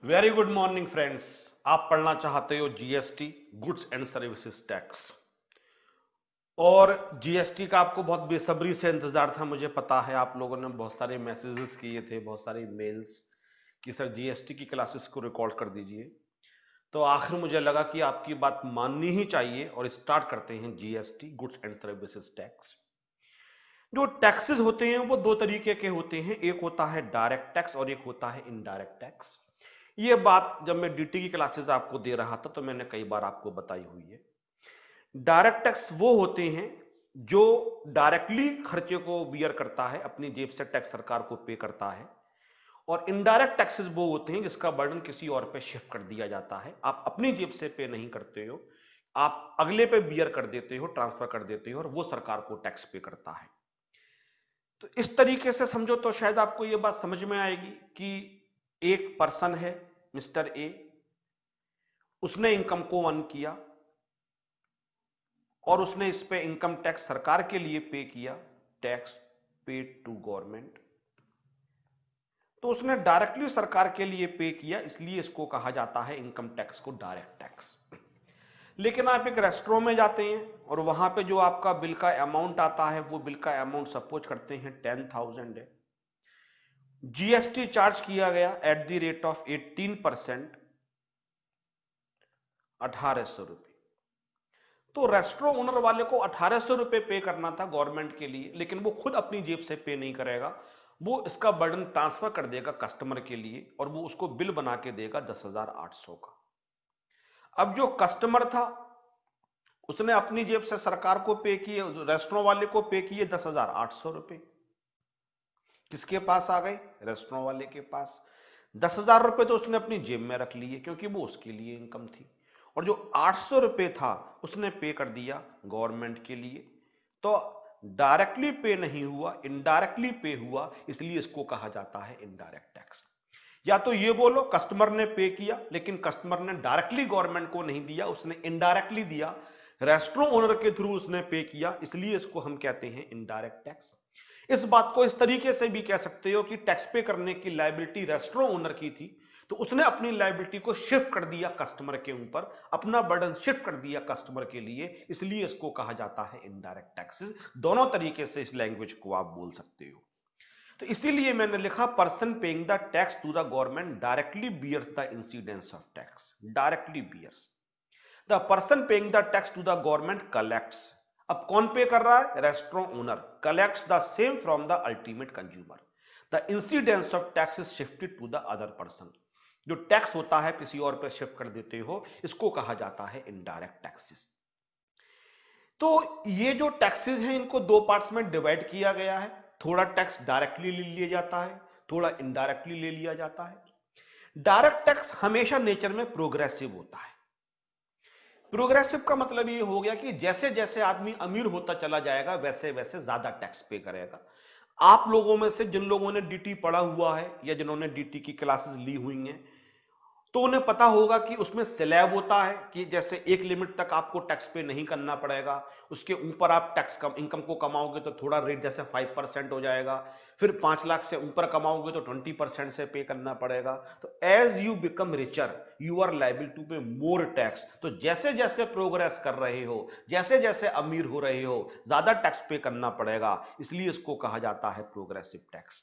Very good morning friends. आप पढ़ना चाहते हो GST, goods and services tax. और जीएसटी का आपको बहुत बेसब्री से इंतजार था। मुझे पता है आप लोगों ने बहुत सारे मैसेजेस किए थे, बहुत सारे मेल्स कि सर जीएसटी की क्लासेस को रिकॉर्ड कर दीजिए। तो आखिर मुझे लगा कि आपकी बात माननी ही चाहिए और स्टार्ट करते हैं GST, goods and services tax. जो टैक्सेस होते हैं वो दो तरीके के होते हैं, एक होता है डायरेक्ट टैक्स और एक होता है इनडायरेक्ट टैक्स। ये बात जब मैं डीटी की क्लासेस आपको दे रहा था तो मैंने कई बार आपको बताई हुई है। डायरेक्ट टैक्स वो होते हैं जो डायरेक्टली खर्चे को बियर करता है, अपनी जेब से टैक्स सरकार को पे करता है। और इनडायरेक्ट टैक्सेस वो होते हैं जिसका बर्डन किसी और पे शिफ्ट कर दिया जाता है। आप अपनी जेब से पे नहीं करते हो, आप अगले पे बियर कर देते हो, ट्रांसफर कर देते हो और वो सरकार को टैक्स पे करता है। तो इस तरीके से समझो तो शायद आपको यह बात समझ में आएगी कि एक पर्सन है, मिस्टर ए, उसने इनकम को अर्न किया और उसने इस पे इनकम टैक्स सरकार के लिए पे किया, टैक्स पेड टू गवर्नमेंट। तो उसने डायरेक्टली सरकार के लिए पे किया, इसलिए इसको कहा जाता है इनकम टैक्स को डायरेक्ट टैक्स। लेकिन आप एक रेस्टोरेंट में जाते हैं और वहां पे जो आपका बिल का अमाउंट आता है, वो बिल का अमाउंट सपोज करते हैं 10,000 है। जीएसटी चार्ज किया गया एट द रेट ऑफ 18%, 1,800 रुपए। तो रेस्टोरेंट ओनर वाले को 1,800 रुपए पे करना था गवर्नमेंट के लिए, लेकिन वो खुद अपनी जेब से पे नहीं करेगा, वो इसका बर्डन ट्रांसफर कर देगा कस्टमर के लिए और वो उसको बिल बना के देगा 10,800 का। अब जो कस्टमर था उसने अपनी जेब से सरकार को पे किए, रेस्टोरेंट वाले को पे किए 10,800 रुपए। किसके पास आ गए? रेस्टोरेंट वाले के पास। 10,000 रुपए तो उसने अपनी जेब में रख लिए क्योंकि वो उसके लिए इनकम थी, और जो 800 रुपए था उसने पे कर दिया गवर्नमेंट के लिए। तो डायरेक्टली पे नहीं हुआ, इनडायरेक्टली पे हुआ, इसलिए इसको कहा जाता है इनडायरेक्ट टैक्स। या तो ये बोलो कस्टमर ने पे किया लेकिन कस्टमर ने डायरेक्टली गवर्नमेंट को नहीं दिया, उसने इनडायरेक्टली दिया, रेस्टोरेंट ओनर के थ्रू उसने पे किया, इसलिए इसको हम कहते हैं इनडायरेक्ट टैक्स। इस बात को इस तरीके से भी कह सकते हो कि टैक्स पे करने की लायबिलिटी रेस्टोरेंट ओनर की थी, तो उसने अपनी लायबिलिटी को शिफ्ट कर दिया कस्टमर के ऊपर, अपना बर्डन शिफ्ट कर दिया कस्टमर के लिए, इसलिए इसको कहा जाता है इनडायरेक्ट टैक्सेस। दोनों तरीके से इस लैंग्वेज को आप बोल सकते हो। तो इसीलिए मैंने लिखा person paying the tax to the government directly bears the incidence of tax. Directly bears, the person paying the tax to the government collects. अब कौन पे कर रहा है? Restaurant owner collects the same from the ultimate consumer. The incidence of tax is shifted to the other person. जो tax होता है किसी और पे शिफ्ट कर देते हो, इसको कहा जाता है इनडायरेक्ट टैक्सेस। तो ये जो टैक्सेस हैं इनको दो पार्ट्स में डिवाइड किया गया है। थोड़ा टैक्स डायरेक्टली ले लिया जाता है, थोड़ा इनडायरेक्टली ले लिया जाता है। डायरेक्ट टैक्स हमेशा नेचर में प्रोग्रेसिव होता है। प्रोग्रेसिव का मतलब ये हो गया कि जैसे जैसे आदमी अमीर होता चला जाएगा वैसे वैसे ज्यादा टैक्स पे करेगा। आप लोगों में से जिन लोगों ने डीटी पढ़ा हुआ है या जिन्होंने डीटी की क्लासेस ली हुई हैं, तो उन्हें पता होगा कि उसमें स्लैब होता है कि जैसे एक लिमिट तक आपको टैक्स पे नहीं करना पड़ेगा, उसके ऊपर आप टैक्स कम इनकम को कमाओगे तो थोड़ा रेट जैसे 5% हो जाएगा, फिर 5 लाख से ऊपर कमाओगे तो 20% से पे करना पड़ेगा। तो as you become richer you are liable to pay more tax. तो जैसे जैसे प्रोग्रेस कर रहे हो, जैसे जैसे अमीर हो रहे हो, ज्यादा टैक्स पे करना पड़ेगा, इसलिए इसको कहा जाता है progressive tax.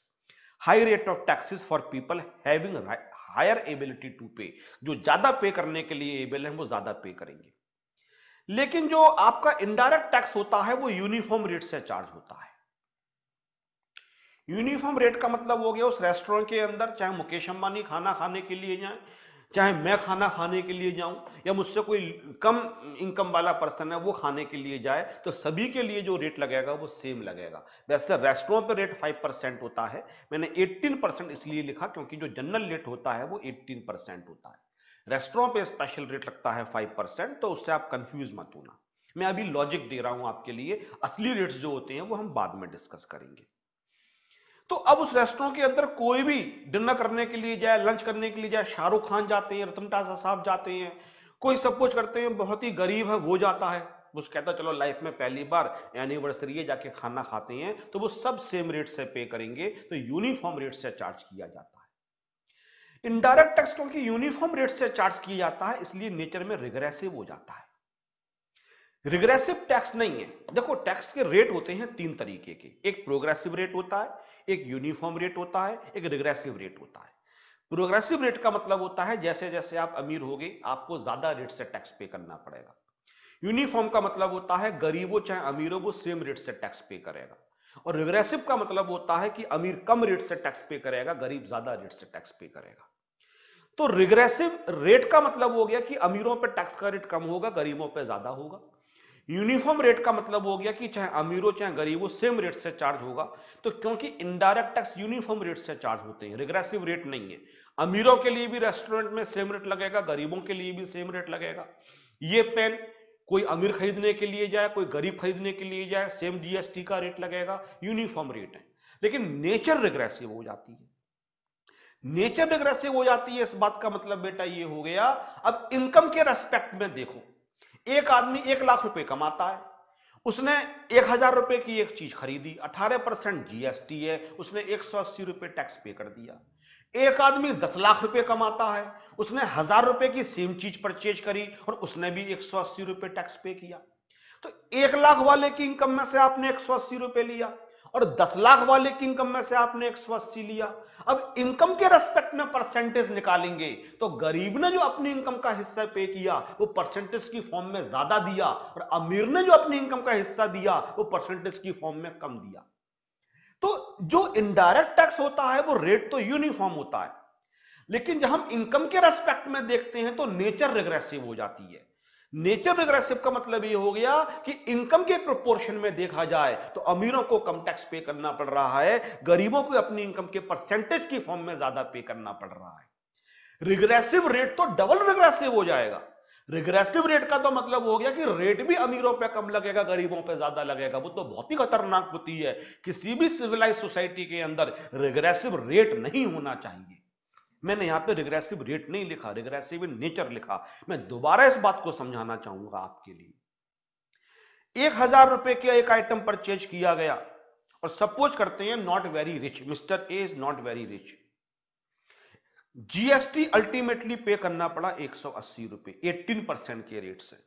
High rate of taxes for people having higher ability to pay. जो ज्यादा पे करने के लिए एबल है वो ज्यादा पे करेंगे। लेकिन जो आपका इनडायरेक्ट टैक्स होता है वो यूनिफॉर्म रेट से चार्ज होता है। यूनिफॉर्म रेट का मतलब हो गया उस रेस्टोरेंट के अंदर चाहे मुकेश अंबानी खाना खाने के लिए जाए, चाहे मैं खाना खाने के लिए जाऊं, या मुझसे कोई कम इनकम वाला पर्सन है वो खाने के लिए जाए, तो सभी के लिए जो रेट लगेगा वो सेम लगेगा। वैसे रेस्टोरेंट पे रेट 5% होता है, मैंने 18% इसलिए लिखा क्योंकि जो जनरल रेट होता है वो 18% होता है। रेस्टोरेंट पे स्पेशल रेट लगता है 5%, तो उससे आप कंफ्यूज मत होना। मैं अभी लॉजिक दे रहा हूं आपके लिए, असली रेट्स जो होते हैं वो हम बाद में डिस्कस करेंगे। तो अब उस रेस्टोरेंट के अंदर कोई भी डिनर करने के लिए जाए, लंच करने के लिए जाए, शाहरुख खान जाते हैं, रतन टाटा साहब जाते हैं, कोई सब कुछ करते हैं, बहुत ही गरीब है वो जाता है, वो कहता है चलो लाइफ में पहली बार एनिवर्सरी है जाके खाना खाते हैं, तो वो सब सेम रेट से पे करेंगे, तो यूनिफॉर्म रेट से चार्ज किया जाता है। इनडायरेक्ट टैक्स क्योंकि यूनिफॉर्म रेट से चार्ज किया जाता है इसलिए नेचर में रिग्रेसिव हो जाता है। रिग्रेसिव टैक्स नहीं है। देखो टैक्स के रेट होते हैं तीन तरीके के, एक प्रोग्रेसिव रेट होता है, एक यूनिफॉर्म रेट होता है, एक रिग्रेसिव रेट होता है। प्रोग्रेसिव रेट का मतलब होता है जैसे जैसे आप अमीर होगे आपको ज्यादा रेट से टैक्स पे करना पड़ेगा। यूनिफॉर्म का मतलब होता है गरीबों चाहे अमीरों वो सेम रेट से टैक्स पे करेगा। और रिग्रेसिव का मतलब होता है कि अमीर कम रेट से टैक्स पे करेगा, गरीब ज्यादा रेट से टैक्स पे करेगा। तो रिग्रेसिव रेट का मतलब हो गया कि अमीरों पे टैक्स का रेट कम होगा, गरीबों पे ज्यादा होगा। यूनिफॉर्म रेट का मतलब हो गया कि चाहे अमीरों चाहे गरीबों सेम रेट से चार्ज होगा। तो क्योंकि इनडायरेक्ट टैक्स यूनिफॉर्म रेट से चार्ज होते हैं, रिग्रेसिव रेट नहीं है। अमीरों के लिए भी रेस्टोरेंट में सेम रेट लगेगा, गरीबों के लिए भी सेम रेट लगेगा। ये पेन कोई अमीर खरीदने के लिए जाए कोई गरीब खरीदने के लिए जाए सेम जीएसटी का रेट लगेगा, यूनिफॉर्म रेट है। लेकिन नेचर रिग्रेसिव हो जाती है। नेचर रिग्रेसिव हो जाती है इस बात का मतलब बेटा ये हो गया, अब इनकम के रेस्पेक्ट में देखो, एक आदमी 1 लाख रुपए कमाता है, उसने 1,000 रुपए की एक चीज खरीदी, 18% जीएसटी है, उसने 180 रुपए टैक्स पे कर दिया। एक आदमी 10 लाख रुपए कमाता है, उसने 1,000 रुपए की सेम चीज परचेज करी और उसने भी 180 रुपए टैक्स पे किया। तो 1 लाख वाले की इनकम में से आपने 180 रुपए लिया और 10 लाख वाले की इनकम में से आपने 180 लिया। अब इनकम के रेस्पेक्ट में परसेंटेज निकालेंगे तो गरीब ने जो अपनी इनकम का हिस्सा पे किया वो परसेंटेज की फॉर्म में ज्यादा दिया और अमीर ने जो अपनी इनकम का हिस्सा दिया वो परसेंटेज की फॉर्म में कम दिया। तो जो इनडायरेक्ट टैक्स होता है वो रेट तो यूनिफॉर्म होता है, लेकिन जब हम इनकम के रेस्पेक्ट में देखते हैं तो नेचर रिग्रेसिव हो जाती है। नेचर रिग्रेसिव का मतलब ये हो गया कि इनकम के प्रोपोर्शन में देखा जाए तो अमीरों को कम टैक्स पे करना पड़ रहा है, गरीबों को अपनी इनकम के परसेंटेज की फॉर्म में ज्यादा पे करना पड़ रहा है। रिग्रेसिव रेट तो डबल रिग्रेसिव हो जाएगा। रिग्रेसिव रेट का तो मतलब हो गया कि रेट भी अमीरों पे कम लगेगा गरीबों पे ज्यादा लगेगा, वो तो बहुत ही खतरनाक होती है। किसी भी सिविलाइज सोसाइटी के अंदर रिग्रेसिव रेट नहीं होना चाहिए। मैंने यहां पे रिग्रेसिव रेट नहीं लिखा, रिग्रेसिव इन नेचर लिखा। मैं दोबारा इस बात को समझाना चाहूंगा आपके लिए। 1,000 रुपए का एक आइटम परचेज किया गया और सपोज करते हैं not very rich, mister A is not very rich. GST ultimately पे करना पड़ा 180 रुपए 18% के रेट से।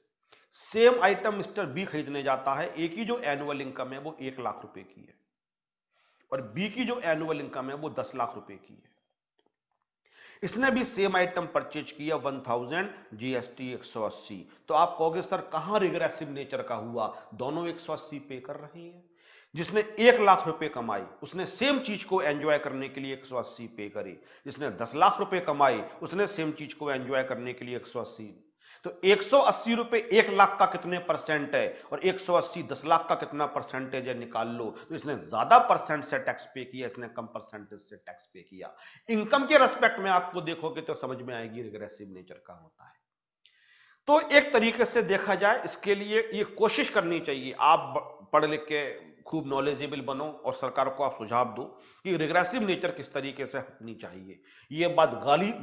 सेम आइटम मिस्टर बी खरीदने जाता है, ए की जो एनुअल इनकम है वो 1 लाख रुपए की है और बी की जो एनुअल इनकम है वो 10 लाख रुपए की है। इसने भी सेम आइटम परचेज किया 1000, जीएसटी 180। तो आप कहोगे सर कहां रिग्रेसिव नेचर का हुआ, दोनों 180 पे कर रहे हैं। जिसने 1 लाख रुपए कमाई उसने सेम चीज को एंजॉय करने के लिए 180 पे करे, जिसने 10 लाख रुपए कमाई उसने सेम चीज को एंजॉय करने के लिए 180। तो 180 रुपए 1 लाख का कितने परसेंट है और 180 10 लाख का कितना परसेंटेज है निकाल लो। तो इसने ज्यादा परसेंट से टैक्स पे किया, इसने कम परसेंटेज से टैक्स पे किया। इनकम के रेस्पेक्ट में आपको देखोगे तो समझ में आएगी रिग्रेसिव नेचर का होता है। तो एक तरीके से देखा जाए इसके लिए ये कोशिश करनी चाहिए, आप पढ़ लिख के खूब नॉलेजेबल बनो और सरकार को आप सुझाव दो कि रिग्रेसिव नेचर किस तरीके से हटनी चाहिए। ये बात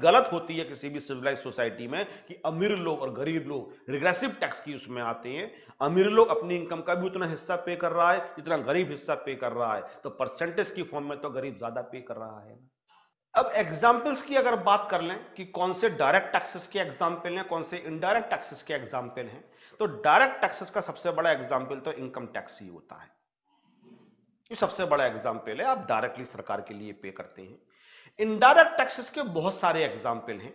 गलत होती है किसी भी सिविलाइज सोसाइटी में कि अमीर लोग और गरीब लोग रिग्रेसिव टैक्स की उसमें आते हैं। अमीर लोग अपनी इनकम का भी उतना हिस्सा पे कर रहा है जितना गरीब हिस्सा पे कर रहा है, तो परसेंटेज की फॉर्म में तो गरीब ज्यादा पे कर रहा है ना। अब एग्जाम्पल्स की अगर बात कर लें कि कौन से डायरेक्ट टैक्सेस के एग्जाम्पल हैं कौन से इनडायरेक्ट टैक्सेस के एग्जाम्पल हैं, तो डायरेक्ट टैक्सेस का सबसे बड़ा एग्जाम्पल तो इनकम टैक्स ही होता है। ये सबसे बड़ा एग्जाम्पल है, आप डायरेक्टली सरकार के लिए पे करते हैं। इनडायरेक्ट टैक्सेस के बहुत सारे एग्जाम्पल हैं।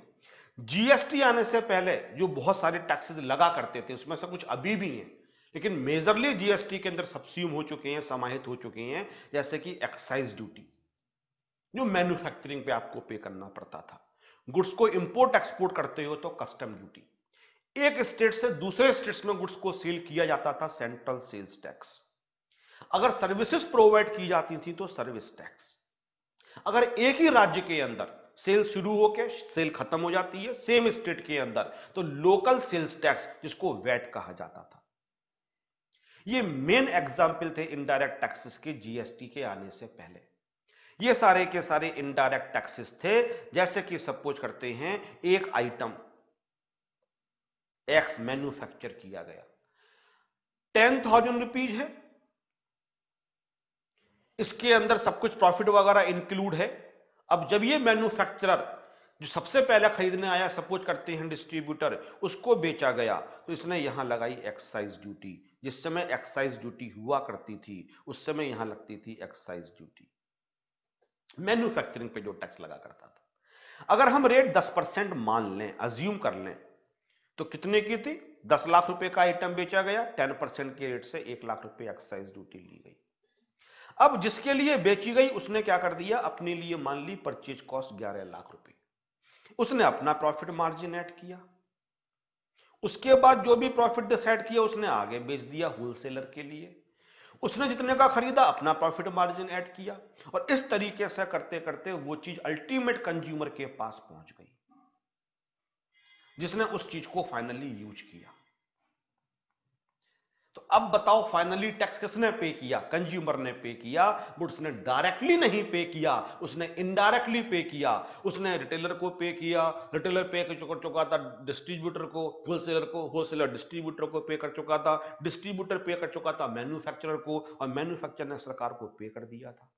जीएसटी आने से पहले जो बहुत सारे टैक्सेस लगा करते थे उसमें से कुछ अभी भी हैं, लेकिन मेजरली जीएसटी के अंदर सब्स्यूम हो चुके हैं, समाहित हो चुके हैं। जैसे कि एक्साइज ड्यूटी जो मैन्युफैक्चरिंग पे आपको पे करना पड़ता था, गुड्स को इंपोर्ट एक्सपोर्ट करते हो तो कस्टम ड्यूटी, एक स्टेट से दूसरे स्टेट्स में गुड्स को सेल किया जाता था सेंट्रल सेल्स टैक्स, अगर सर्विसेज प्रोवाइड की जाती थी तो सर्विस टैक्स, अगर एक ही राज्य के अंदर सेल शुरू होकर सेल खत्म हो जाती है सेम स्टेट के अंदर तो लोकल सेल्स टैक्स जिसको वैट कहा जाता था। ये मेन एग्जाम्पल थे इनडायरेक्ट टैक्सेस के जीएसटी के आने से पहले। ये सारे के सारे इनडायरेक्ट टैक्सेस थे। जैसे कि सपोज करते हैं एक आइटम एक्स मैन्युफैक्चर किया गया, 10,000 रुपीज है, इसके अंदर सब कुछ प्रॉफिट वगैरह इंक्लूड है। अब जब ये मैन्युफैक्चरर जो सबसे पहले खरीदने आया, सपोज करते हैं डिस्ट्रीब्यूटर, उसको बेचा गया, तो इसने यहां लगाई एक्साइज ड्यूटी। जिस समय एक्साइज ड्यूटी हुआ करती थी उस समय यहां लगती थी एक्साइज ड्यूटी, मैन्युफैक्चरिंग पे जो टैक्स लगा करता था। अगर हम रेट 10% मान लें, अज्यूम कर लें, तो कितने की थी? 10 लाख रुपए का आइटम बेचा गया, 10% के रेट से 1 लाख रुपए एक्साइज ड्यूटी ली गई। अब जिसके लिए बेची गई उसने क्या कर दिया, अपने लिए मान ली परचेज कॉस्ट 11 लाख रुपए, उसने अपना प्रॉफिट मार्जिन ऐड किया, उसके बाद जो भी प्रॉफिट डिसाइड किया उसने आगे बेच दिया होलसेलर के लिए, उसने जितने का खरीदा अपना प्रॉफिट मार्जिन ऐड किया, और इस तरीके से करते करते वो चीज अल्टीमेट कंज्यूमर के पास पहुंच गई, जिसने उस चीज को फाइनली यूज किया। तो अब बताओ फाइनली टैक्स किसने पे किया? कंज्यूमर ने पे किया, बट उसने डायरेक्टली नहीं पे किया, उसने इनडायरेक्टली पे किया। उसने रिटेलर को पे किया, रिटेलर पे कर चुका था डिस्ट्रीब्यूटर को, होलसेलर को, होलसेलर डिस्ट्रीब्यूटर को पे कर चुका था, डिस्ट्रीब्यूटर पे कर चुका था मैन्युफैक्चरर को, और मैन्युफैक्चरर ने सरकार को पे कर दिया था।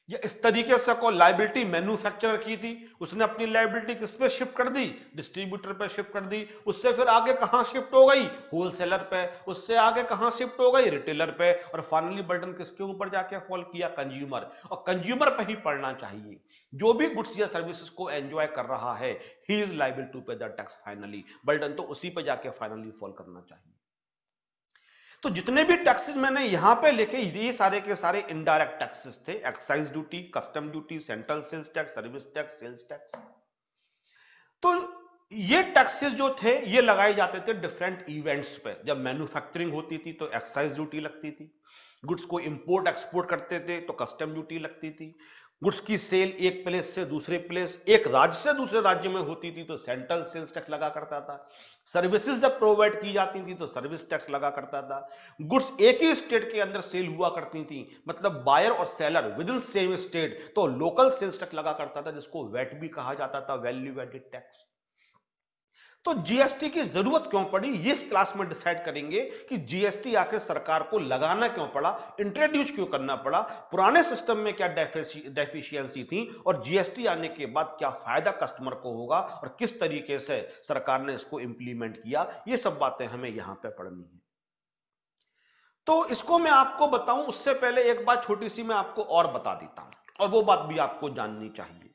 या इस तरीके से कोई लायबिलिटी मैन्युफैक्चरर की थी, उसने अपनी लायबिलिटी किस पे शिफ्ट कर दी? डिस्ट्रीब्यूटर पे शिफ्ट कर दी। उससे फिर आगे कहां शिफ्ट हो गई? होलसेलर पे। उससे आगे कहां शिफ्ट हो गई? रिटेलर पे। और फाइनली बर्डन किसके ऊपर जाके फॉल किया? कंज्यूमर। और कंज्यूमर पे ही पड़ना चाहिए। जो भी गुड्स या सर्विसेज को एंजॉय कर रहा है, ही इज लायबल टू पे द टैक्स फाइनली। बर्डन तो उसी पे जाके फाइनली फॉल करना चाहिए। तो जितने भी टैक्सेस मैंने यहां पे लिखे, ये सारे के सारे इनडायरेक्ट टैक्सेस थे। Excise duty, custom duty, central sales tax, service tax, sales tax. तो ये टैक्सेस जो थे ये लगाए जाते थे डिफरेंट इवेंट्स पे। जब मैन्युफैक्चरिंग होती थी तो एक्साइज ड्यूटी लगती थी, गुड्स को इंपोर्ट एक्सपोर्ट करते थे तो कस्टम ड्यूटी लगती थी, गुड्स की सेल एक प्लेस से दूसरे प्लेस, एक राज्य से दूसरे राज्य में होती थी तो सेंट्रल सेल्स टैक्स लगा करता था, सर्विसेज जब प्रोवाइड की जाती थी तो सर्विस टैक्स लगा करता था, गुड्स एक ही स्टेट के अंदर सेल हुआ करती थी, मतलब बायर और seller with in same state, तो लोकल सेल्स टैक्स लगा करता था, जिसको वैट भी कहा जाता था, वैल्यू एडेड टैक्स। तो जीएसटी की जरूरत क्यों पड़ी, ये इस क्लास में डिसाइड करेंगे कि जीएसटी आखिर सरकार को लगाना क्यों पड़ा, इंट्रोड्यूस क्यों करना पड़ा, पुराने सिस्टम में क्या डेफिशिएंसी थी, और जीएसटी आने के बाद क्या फायदा कस्टमर को होगा, और किस तरीके से सरकार ने इसको इंप्लीमेंट किया। ये सब बातें हमें यहां पे पढ़नी है। तो इसको मैं आपको बताऊं उससे पहले एक बात छोटी सी मैं आपको और बता देता हूं, और वो बात भी आपको जाननी चाहिए।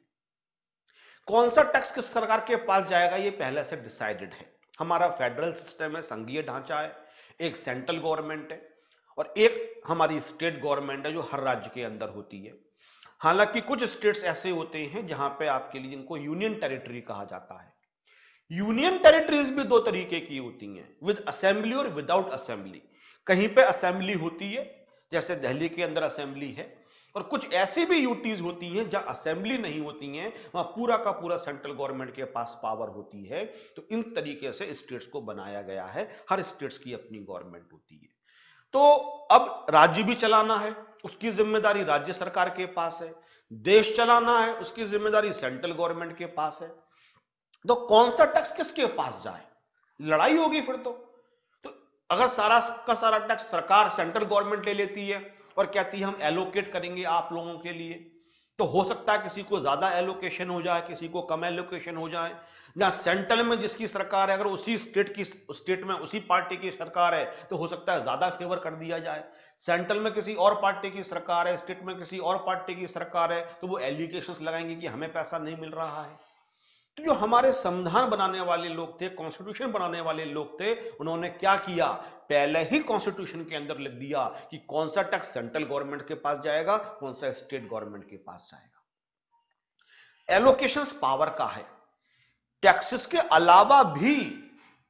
कौन सा टैक्स किस सरकार के पास जाएगा ये पहले से डिसाइडेड है। हमारा फेडरल सिस्टम है, संघीय ढांचा है, एक सेंट्रल गवर्नमेंट है, और एक हमारी स्टेट गवर्नमेंट है जो हर राज्य के अंदर होती है। हालांकि कुछ स्टेट्स ऐसे होते हैं जहां पे आपके लिए जिनको यूनियन टेरिटरी कहा जाता है। यूनियन टेरिटरीज भी दो तरीके की होती हैं, विद असेंबली और विदाउट असेंबली। कहीं पे असेंबली होती है, जैसे दिल्ली के अंदर असेंबली है, और कुछ ऐसी भी यूटीज होती हैं जहां असेंबली नहीं होती हैं, वहां पूरा का पूरा सेंट्रल गवर्नमेंट के पास पावर होती है। तो इन तरीके से स्टेट्स को बनाया गया है, हर स्टेट्स की अपनी गवर्नमेंट होती है। तो अब राज्य भी चलाना है, उसकी जिम्मेदारी राज्य सरकार के पास है, देश चलाना है, उसकी जिम्मेदारी सेंट्रल गवर्नमेंट के पास है। तो कौन सा टैक्स किसके पास जाए, लड़ाई होगी फिर तो अगर सारा का सारा टैक्स सरकार सेंट्रल गवर्नमेंट ले लेती है और कहती है हम एलोकेट करेंगे आप लोगों के लिए, तो हो सकता है किसी को ज्यादा एलोकेशन हो जाए, किसी को कम एलोकेशन हो जाए। जहां सेंट्रल में जिसकी सरकार है, अगर उसी स्टेट में उसी पार्टी की सरकार है, तो हो सकता है ज्यादा फेवर कर दिया जाए। सेंट्रल में किसी और पार्टी की सरकार है, स्टेट में किसी और पार्टी की सरकार है, तो वो एलिगेशंस लगाएंगे कि हमें पैसा नहीं मिल रहा है। तो जो हमारे संविधान बनाने वाले लोग थे, कॉन्स्टिट्यूशन बनाने वाले लोग थे, उन्होंने क्या किया, पहले ही कॉन्स्टिट्यूशन के अंदर लिख दिया कि कौन सा टैक्स सेंट्रल गवर्नमेंट के पास जाएगा, कौन सा स्टेट गवर्नमेंट के पास जाएगा। एलोकेशंस पावर का है। टैक्सेस के अलावा भी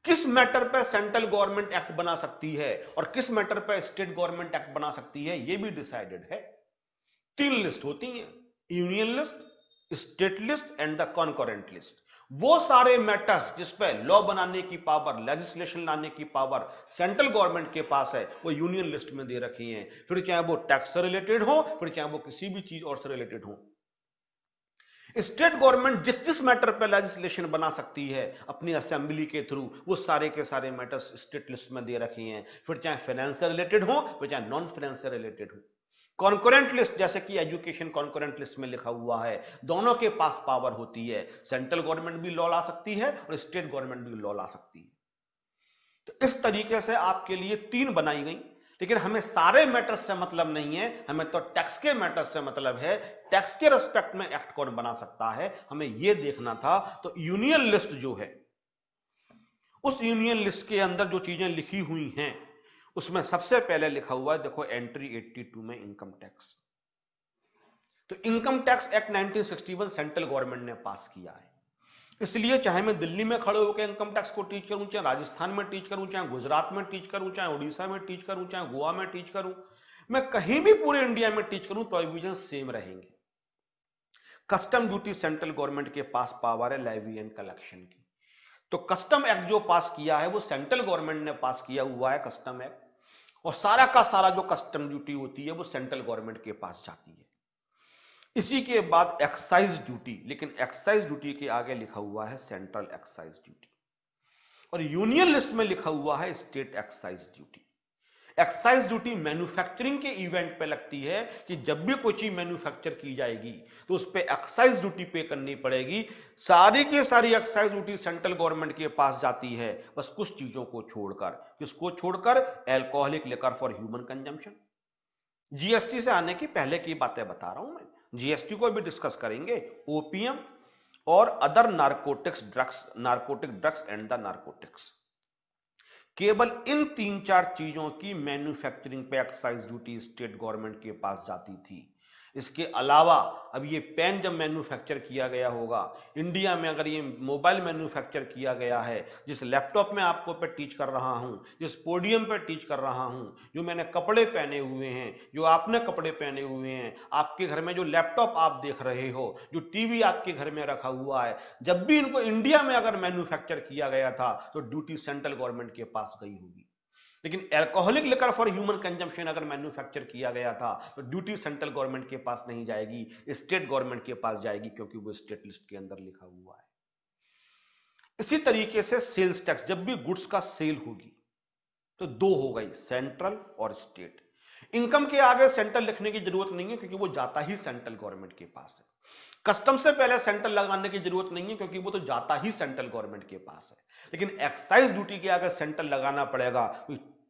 किस मैटर पे सेंट्रल गवर्नमेंट एक्ट बना सकती है और किस मैटर पे स्टेट गवर्नमेंट एक्ट बना सकती है, यह भी डिसाइडेड है। 3 लिस्ट होती हैं, union list, state list and the concurrent list. वो सारे मैटर्स जिस पे लॉ बनाने की पावर, लेजिस्लेशन लाने की पावर सेंट्रल गवर्नमेंट के पास है, वो यूनियन लिस्ट में दे रखी हैं। फिर चाहे वो टैक्स से रिलेटेड हो, फिर चाहे वो किसी भी चीज और से रिलेटेड हो। स्टेट गवर्नमेंट जिस जिस मैटर पर लेजिस्लेशन बना सकती है अपनी असेंबली के थ्रू, वो सारे के सारे मैटर्स स्टेट लिस्ट में दे रखे हैं, फिर चाहे फाइनेंस से रिलेटेड हो, फिर चाहे नॉन फाइनेंस से रिलेटेड हो। कॉन्करेंट लिस्ट, जैसे कि एजुकेशन कॉन्करेंट लिस्ट में लिखा हुआ है, दोनों के पास पावर होती है, सेंट्रल गवर्नमेंट भी लॉ ला सकती है और स्टेट गवर्नमेंट भी लॉ ला सकती है। तो इस तरीके से आपके लिए 3 बनाई गई, लेकिन हमें सारे मैटर्स से मतलब नहीं है, हमें तो टैक्स के मैटर्स से मतलब है। टैक्स के रिस्पेक्ट में एक्ट कौन बना सकता है, हमें यह देखना था। तो यूनियन लिस्ट जो है, उस यूनियन लिस्ट के अंदर जो चीजें लिखी हुई हैं, उसमें सबसे पहले लिखा हुआ है, देखो एंट्री 82 में इनकम टैक्स। तो income tax act 1961 central government ने पास किया है। इसलिए चाहे मैं दिल्ली में खड़े होकर इनकम टैक्स को टीच करूं, चाहे राजस्थान में टीच करूं, चाहे गुजरात में टीच करूं, चाहे उड़ीसा में टीच करूं, चाहे गोवा में टीच करूं, मैं कहीं भी पूरे इंडिया में टीच करूं, प्रोविजन सेम रहेंगे। कस्टम ड्यूटी सेंट्रल गवर्नमेंट के पास पावर है लेवी एंड कलेक्शन की। तो कस्टम एक्ट जो पास किया है वो सेंट्रल गवर्नमेंट ने पास किया हुआ है, कस्टम एक्ट, और सारा का सारा जो कस्टम ड्यूटी होती है वो सेंट्रल गवर्नमेंट के पास जाती है। इसी के बाद एक्साइज ड्यूटी, लेकिन एक्साइज ड्यूटी के आगे लिखा हुआ है सेंट्रल एक्साइज ड्यूटी, और यूनियन लिस्ट में लिखा हुआ है state excise duty. Excise duty manufacturing के इवेंट पे लगती है कि जब भी कोई चीज मैन्युफैक्चर की जाएगी तो उस पे एक्साइज ड्यूटी पे करनी पड़ेगी। सारी की सारी एक्साइज ड्यूटी सेंट्रल गवर्नमेंट के पास जाती है, बस कुछ चीजों को छोड़कर। किसको छोड़कर? Alcoholic liquor for human consumption. GST से आने की पहले की बातें बता रहा हूं मैं, जीएसटी को भी डिस्कस करेंगे। ओपीएम और other narcotic drugs and the narcotics, केवल इन 3-4 चीजों की मैन्युफैक्चरिंग पे एक्साइज ड्यूटी स्टेट गवर्नमेंट के पास जाती थी। इसके अलावा अब ये पेन जब मैन्युफैक्चर किया गया होगा इंडिया में, अगर ये मोबाइल मैन्युफैक्चर किया गया है, जिस लैपटॉप में आपको पे टीच कर रहा हूं, जिस पोडियम पे टीच कर रहा हूं, जो मैंने कपड़े पहने हुए हैं, जो आपने कपड़े पहने हुए हैं, आपके घर में जो लैपटॉप आप देख रहे हो, जो टीवी आपके घर में रखा हुआ है, जब भी इनको इंडिया में अगर मैन्युफैक्चर किया गया था तो ड्यूटी सेंट्रल गवर्नमेंट के पास गई होगी। लेकिन alcoholic liquor for human consumption अगर मैन्युफैक्चर किया गया था तो ड्यूटी सेंट्रल गवर्नमेंट के पास नहीं जाएगी, स्टेट गवर्नमेंट के पास जाएगी, क्योंकि वो स्टेट लिस्ट के अंदर लिखा हुआ है। इसी तरीके से सेल्स टैक्स, जब भी गुड्स का सेल होगी तो 2 हो गई, सेंट्रल और स्टेट। इनकम के आगे सेंट्रल लिखने की जरूरत नहीं है, क्योंकि वो जाता ही सेंट्रल गवर्नमेंट के पास है। कस्टम से पहले सेंट्रल लगाने की जरूरत नहीं है, क्योंकि वो तो जाता ही सेंट्रल गवर्नमेंट के पास है। लेकिन एक्साइज ड्यूटी के आगे सेंट्रल लगाना पड़ेगा,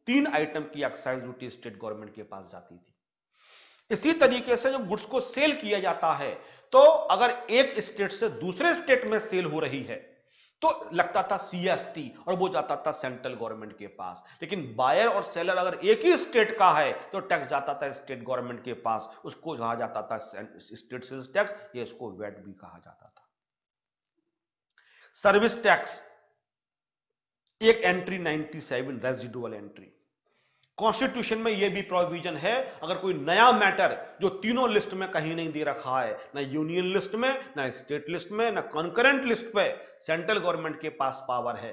3 आइटम की एक्साइज ड्यूटी स्टेट गवर्नमेंट के पास जाती थी। इसी तरीके से जब गुड्स को सेल किया जाता है तो अगर एक स्टेट से दूसरे स्टेट में सेल हो रही है तो लगता था सीएसटी और वो जाता था सेंट्रल गवर्नमेंट के पास। लेकिन बायर और सेलर अगर एक ही स्टेट का है तो टैक्स जाता था स्टेट गवर्नमेंट के पास, उसको कहा जाता था स्टेट सेल्स टैक्स, या इसको वैट भी कहा जाता था। सर्विस टैक्स एक एंट्री 97 रेजिडुअल एंट्री। कॉन्स्टिट्यूशन में यह भी प्रोविजन है, अगर कोई नया मैटर जो तीनों लिस्ट में कहीं नहीं दे रखा है, ना यूनियन लिस्ट में, ना स्टेट लिस्ट में, ना कॉन्करेंट लिस्ट पे, सेंट्रल गवर्नमेंट के पास पावर है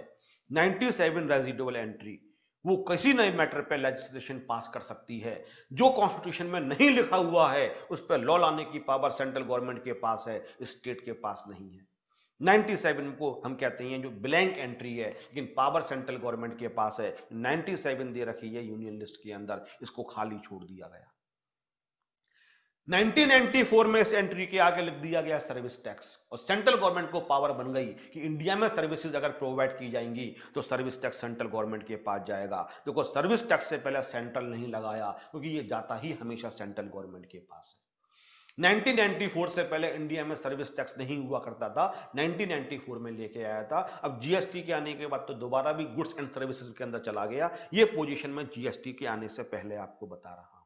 97 रेजिडुअल एंट्री। वो किसी नए मैटर पे लेजिस्लेशन पास कर सकती है। जो कॉन्स्टिट्यूशन में नहीं लिखा हुआ है उस पर लॉ लाने की पावर सेंट्रल गवर्नमेंट के पास है, स्टेट के पास नहीं है। 97 को हम कहते हैं जो ब्लैंक एंट्री है, लेकिन पावर सेंट्रल गवर्नमेंट के पास है। 97 दे रखी है यूनियन लिस्ट के अंदर, इसको खाली छोड़ दिया गया। 1994 में इस एंट्री के आगे लिख दिया गया सर्विस टैक्स, और सेंट्रल गवर्नमेंट को पावर बन गई कि इंडिया में सर्विसेज अगर प्रोवाइड की जाएंगी तो सर्विस टैक्स सेंट्रल गवर्नमेंट के पास जाएगा। देखो सर्विस टैक्स से पहले सेंट्रल नहीं लगाया, क्योंकि ये जाता ही हमेशा सेंट्रल गवर्नमेंट के पास है। 1994 से पहले इंडिया में सर्विस टैक्स नहीं हुआ करता था, 1994 में लेके आया था। अब जीएसटी के आने के बाद तो दोबारा भी गुड्स एंड सर्विसेज के अंदर चला गया। ये पोजीशन में जीएसटी के आने से पहले आपको बता रहा हूं।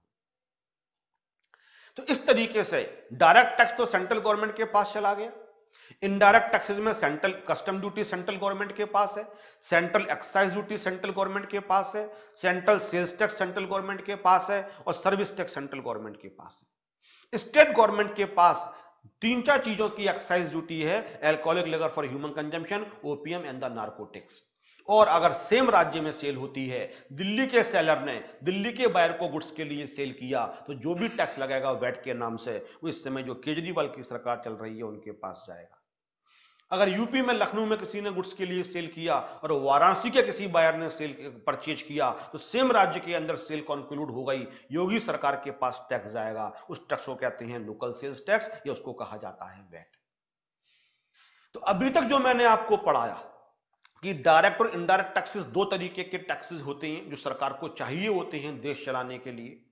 तो इस तरीके से डायरेक्ट टैक्स तो सेंट्रल गवर्नमेंट के पास चला गया। इनडायरेक्ट टैक्सेस में central custom duty central government के पास है, central excise duty central government के पास है, central sales tax central government के पास है, और सर्विस टैक्स सेंट्रल गवर्नमेंट के पास है। स्टेट गवर्नमेंट के पास 3-4 चीजों की एक्साइज ड्यूटी है, alcoholic liquor for human consumption, opium and the narcotics. और अगर सेम राज्य में सेल होती है, दिल्ली के सेलर ने दिल्ली के बायर को गुड्स के लिए सेल किया तो जो भी टैक्स लगेगा वैट के नाम से वो इस समय जो केजरीवाल की सरकार चल रही है उनके पास जाएगा। अगर यूपी में लखनऊ में किसी ने गुड्स के लिए सेल किया और वाराणसी के किसी बायर ने सेल परचेज किया तो सेम राज्य के अंदर सेल कॉन्क्लूड हो गई, योगी सरकार के पास टैक्स जाएगा। उस टैक्स को कहते हैं लोकल सेल्स टैक्स, या उसको कहा जाता है वैट। तो अभी तक जो मैंने आपको पढ़ाया कि डायरेक्ट और इनडायरेक्ट टैक्सेस दो तरीके के टैक्सेस होते हैं जो सरकार को चाहिए होते हैं देश चलाने के लिए।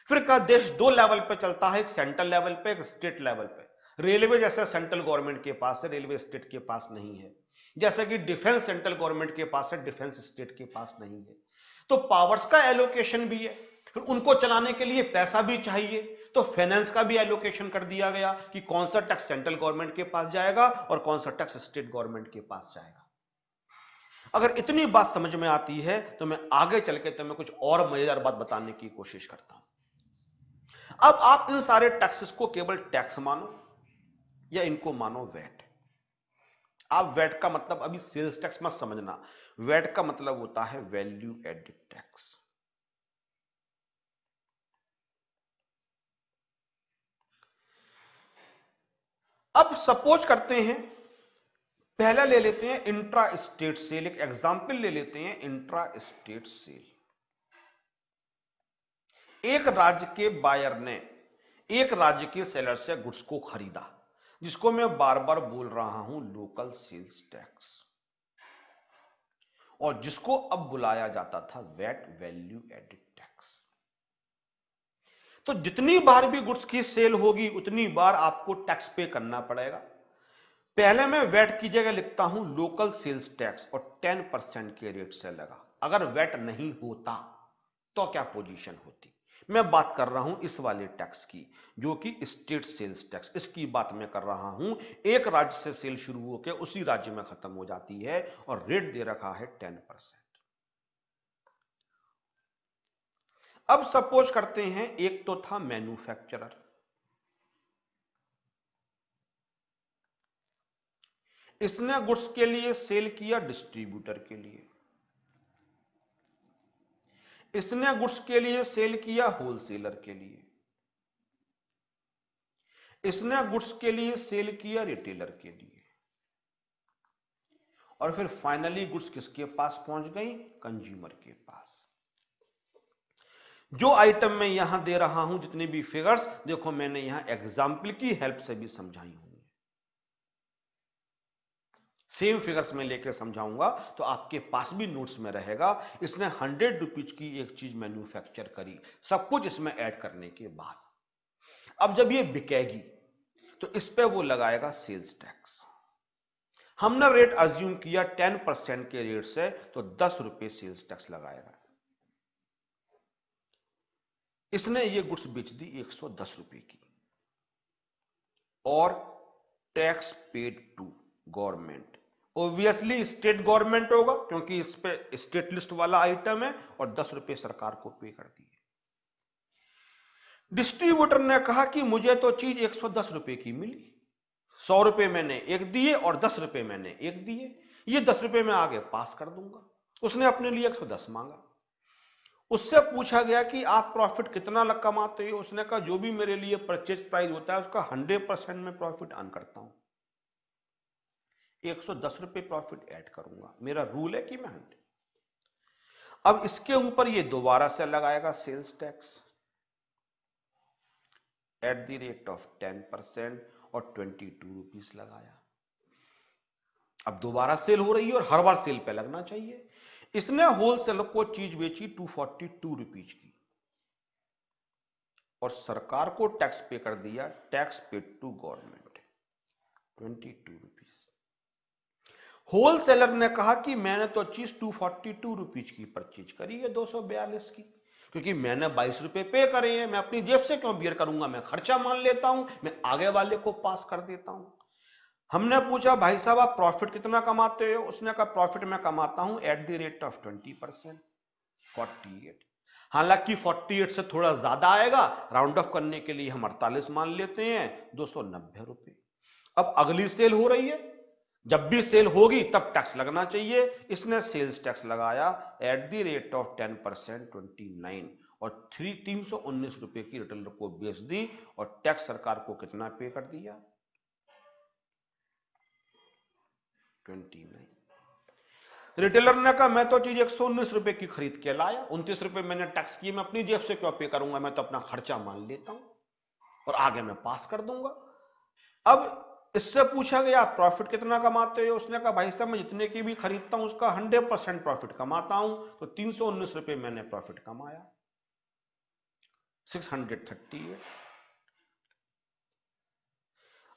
फिर का देश दो लेवल पे चलता है, एक सेंट्रल लेवल पे, एक स्टेट लेवल पे। रेलवे जैसे सेंट्रल गवर्नमेंट के पास है, रेलवे स्टेट के पास नहीं है। जैसे कि डिफेंस सेंट्रल गवर्नमेंट के पास है, डिफेंस स्टेट के पास नहीं है। तो पावर्स का एलोकेशन भी है, फिर उनको चलाने के लिए पैसा भी चाहिए, तो फाइनेंस का भी एलोकेशन कर दिया गया कि कौन सा टैक्स सेंट्रल गवर्नमेंट के पास जाएगा और कौन सा टैक्स स्टेट गवर्नमेंट के पास जाएगा। अगर इतनी बात समझ में आती है तो मैं आगे चल के तुम्हें कुछ और मजेदार बात बताने की कोशिश करता हूं। अब आप इन सारे टैक्सेस को केवल टैक्स मानो या इनको मानो वैट। आप वैट का मतलब अभी सेल्स टैक्स मत समझना, वैट का मतलब होता है वैल्यू एडेड टैक्स। अब सपोज करते हैं, पहला ले लेते हैं इंट्रा स्टेट सेल, एक एग्जांपल ले लेते हैं इंट्रा स्टेट सेल। एक राज्य के बायर ने एक राज्य के सेलर से गुड्स को खरीदा, जिसको मैं बार बार बोल रहा हूं लोकल सेल्स टैक्स, और जिसको अब बुलाया जाता था वैट, वैल्यू एडेड टैक्स। तो जितनी बार भी गुड्स की सेल होगी उतनी बार आपको टैक्स पे करना पड़ेगा। पहले मैं वैट की जगह लिखता हूं लोकल सेल्स टैक्स और 10% के रेट से लगा। अगर वैट नहीं होता तो क्या पोजीशन होती? मैं बात कर रहा हूं इस वाले टैक्स की जो कि स्टेट सेल्स टैक्स, इसकी बात मैं कर रहा हूं। एक राज्य से सेल शुरू होकर उसी राज्य में खत्म हो जाती है और रेट दे रखा है 10%। अब सपोज करते हैं एक तो था मैन्युफैक्चरर, इसने गुड्स के लिए सेल किया डिस्ट्रीब्यूटर के लिए, इसने गुड्स के लिए सेल किया होलसेलर के लिए, इसने गुड्स के लिए सेल किया रिटेलर के लिए, और फिर फाइनली गुड्स किसके पास पहुंच गई? कंज्यूमर के पास। जो आइटम मैं यहां दे रहा हूं, जितने भी फिगर्स देखो मैंने यहां एग्जाम्पल की हेल्प से भी समझाई हुई है। सेम फिगर्स में लेकर समझाऊंगा तो आपके पास भी नोट्स में रहेगा। इसने 100 रुपीज की एक चीज मैन्युफैक्चर करी, सब कुछ इसमें ऐड करने के बाद। अब जब ये बिकेगी तो इस पे वो लगाएगा सेल्स टैक्स। हमने रेट अज्यूम किया 10% के रेट से, तो 10 रुपए सेल्स टैक्स लगाएगा। इसने ये गुड्स बेच दी 110 रुपए की, और tax paid to government, obviously state government होगा क्योंकि इस पे स्टेट लिस्ट वाला आइटम है, और 10 रुपए सरकार को पे कर दिए। डिस्ट्रीब्यूटर ने कहा कि मुझे तो चीज 110 रुपए की मिली, 100 रुपए मैंने एक दिए और 10 रुपए मैंने एक दिए, ये 10 रुपए मैं आगे पास कर दूंगा। उसने अपने लिए 110 मांगा। उससे पूछा गया कि आप प्रॉफिट कितना लग कमाते हो? उसने कहा जो भी मेरे लिए परचेज प्राइस होता है उसका 100% में प्रॉफिट अर्न करता हूं, 110 रुपए प्रॉफिट ऐड करूंगा, मेरा रूल है कि मैं 100। अब इसके ऊपर ये दोबारा से लगाएगा sales tax at the rate of 10% और 22 रुपीज लगाया। अब दोबारा सेल हो रही है और हर बार सेल पे लगना चाहिए। इसने होलसेल को चीज बेची 242 रुपीज की, और सरकार को टैक्स पे कर दिया, tax paid to government 22 rupees. Wholesaler ने कहा कि मैंने तो चीज 242 रुपीज की परचेज करी है 242 की, क्योंकि मैंने 22 रुपए पे करे हैं, मैं अपनी जेब से क्यों बियर करूंगा, मैं खर्चा मान लेता हूं, मैं आगे वाले को पास कर देता हूं। हमने पूछा भाई साहब आप प्रॉफिट कितना कमाते हो? उसने कहा प्रॉफिट मैं कमाता हूं एट द रेट ऑफ 20%, 48। हालांकि 48 से थोड़ा ज्यादा आएगा, राउंड ऑफ करने के लिए हम 48 मान लेते हैं, 290 रुपए। अब अगली सेल हो रही है, जब भी सेल होगी तब टैक्स लगना चाहिए। इसने सेल्स टैक्स लगाया एट द रेट ऑफ 10%, 29, और 319 रुपए की रिटेलर को बेच दी, और टैक्स सरकार को कितना पे कर दिया? 29। रिटेलर ने कहा मैं तो चीज 119 रुपए की खरीद के लाया, 29 रुपए मैंने टैक्स किए, मैं अपनी जेब से क्यों पे करूंगा, मैं तो अपना खर्चा मान लेता हूं और आगे मैं पास कर दूंगा। अब इससे पूछा गया आप प्रॉफिट कितना कमाते हो, उसने कहा भाई साहब मैं जितने की भी खरीदता हूं उसका 100% प्रॉफिट कमाता हूं, तो 319 रुपए मैंने प्रॉफिट कमाया, 638।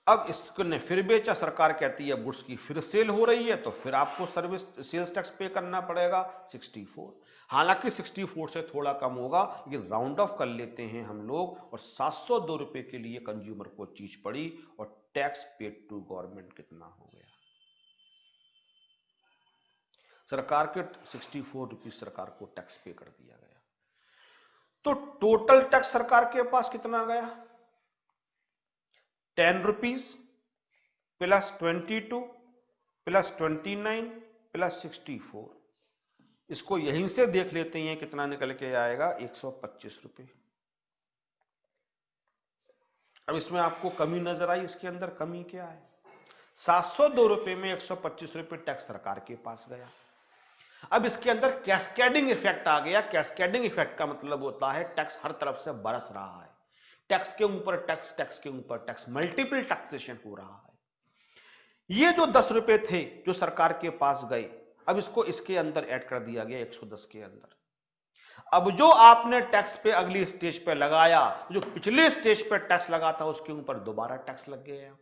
अब इसने फिर बेचा, सरकार कहती है गुड्स की फिर सेल हो रही है तो फिर आपको सर्विस सेल्स टैक्स पे करना पड़ेगा 64। हालांकि 64 से थोड़ा कम होगा, लेकिन राउंड ऑफ कर लेते हैं हम लोग, और 702 रुपए के लिए कंज्यूमर को चीज पड़ी और टैक्स पेड टू गवर्नमेंट कितना हो गया, सरकार के 64 रुपीज सरकार को टैक्स पे कर दिया गया। तो टोटल टैक्स सरकार के पास कितना गया, 10 रुपीज प्लस 22 प्लस 29 प्लस 64। इसको यहीं से देख लेते हैं कितना निकल के आएगा, 125 रुपए। अब इसमें आपको कमी नजर आई, इसके अंदर कमी क्या है, 702 रुपए में 125 रुपए टैक्स सरकार के पास गया। अब इसके अंदर कैस्केडिंग इफेक्ट आ गया। कैस्केडिंग इफेक्ट का मतलब होता है टैक्स हर तरफ से बरस रहा है, टैक्स के ऊपर टैक्स, टैक्स के ऊपर टैक्स, मल्टीपल टैक्सेशन हो रहा है। ये जो 10 रुपए थे जो सरकार के पास गए, अब इसको इसके अंदर ऐड कर दिया गया 110 के अंदर। अब जो आपने टैक्स पे अगली स्टेज पे लगाया, जो पिछले स्टेज पे टैक्स लगा था उसके ऊपर दोबारा टैक्स लग गया।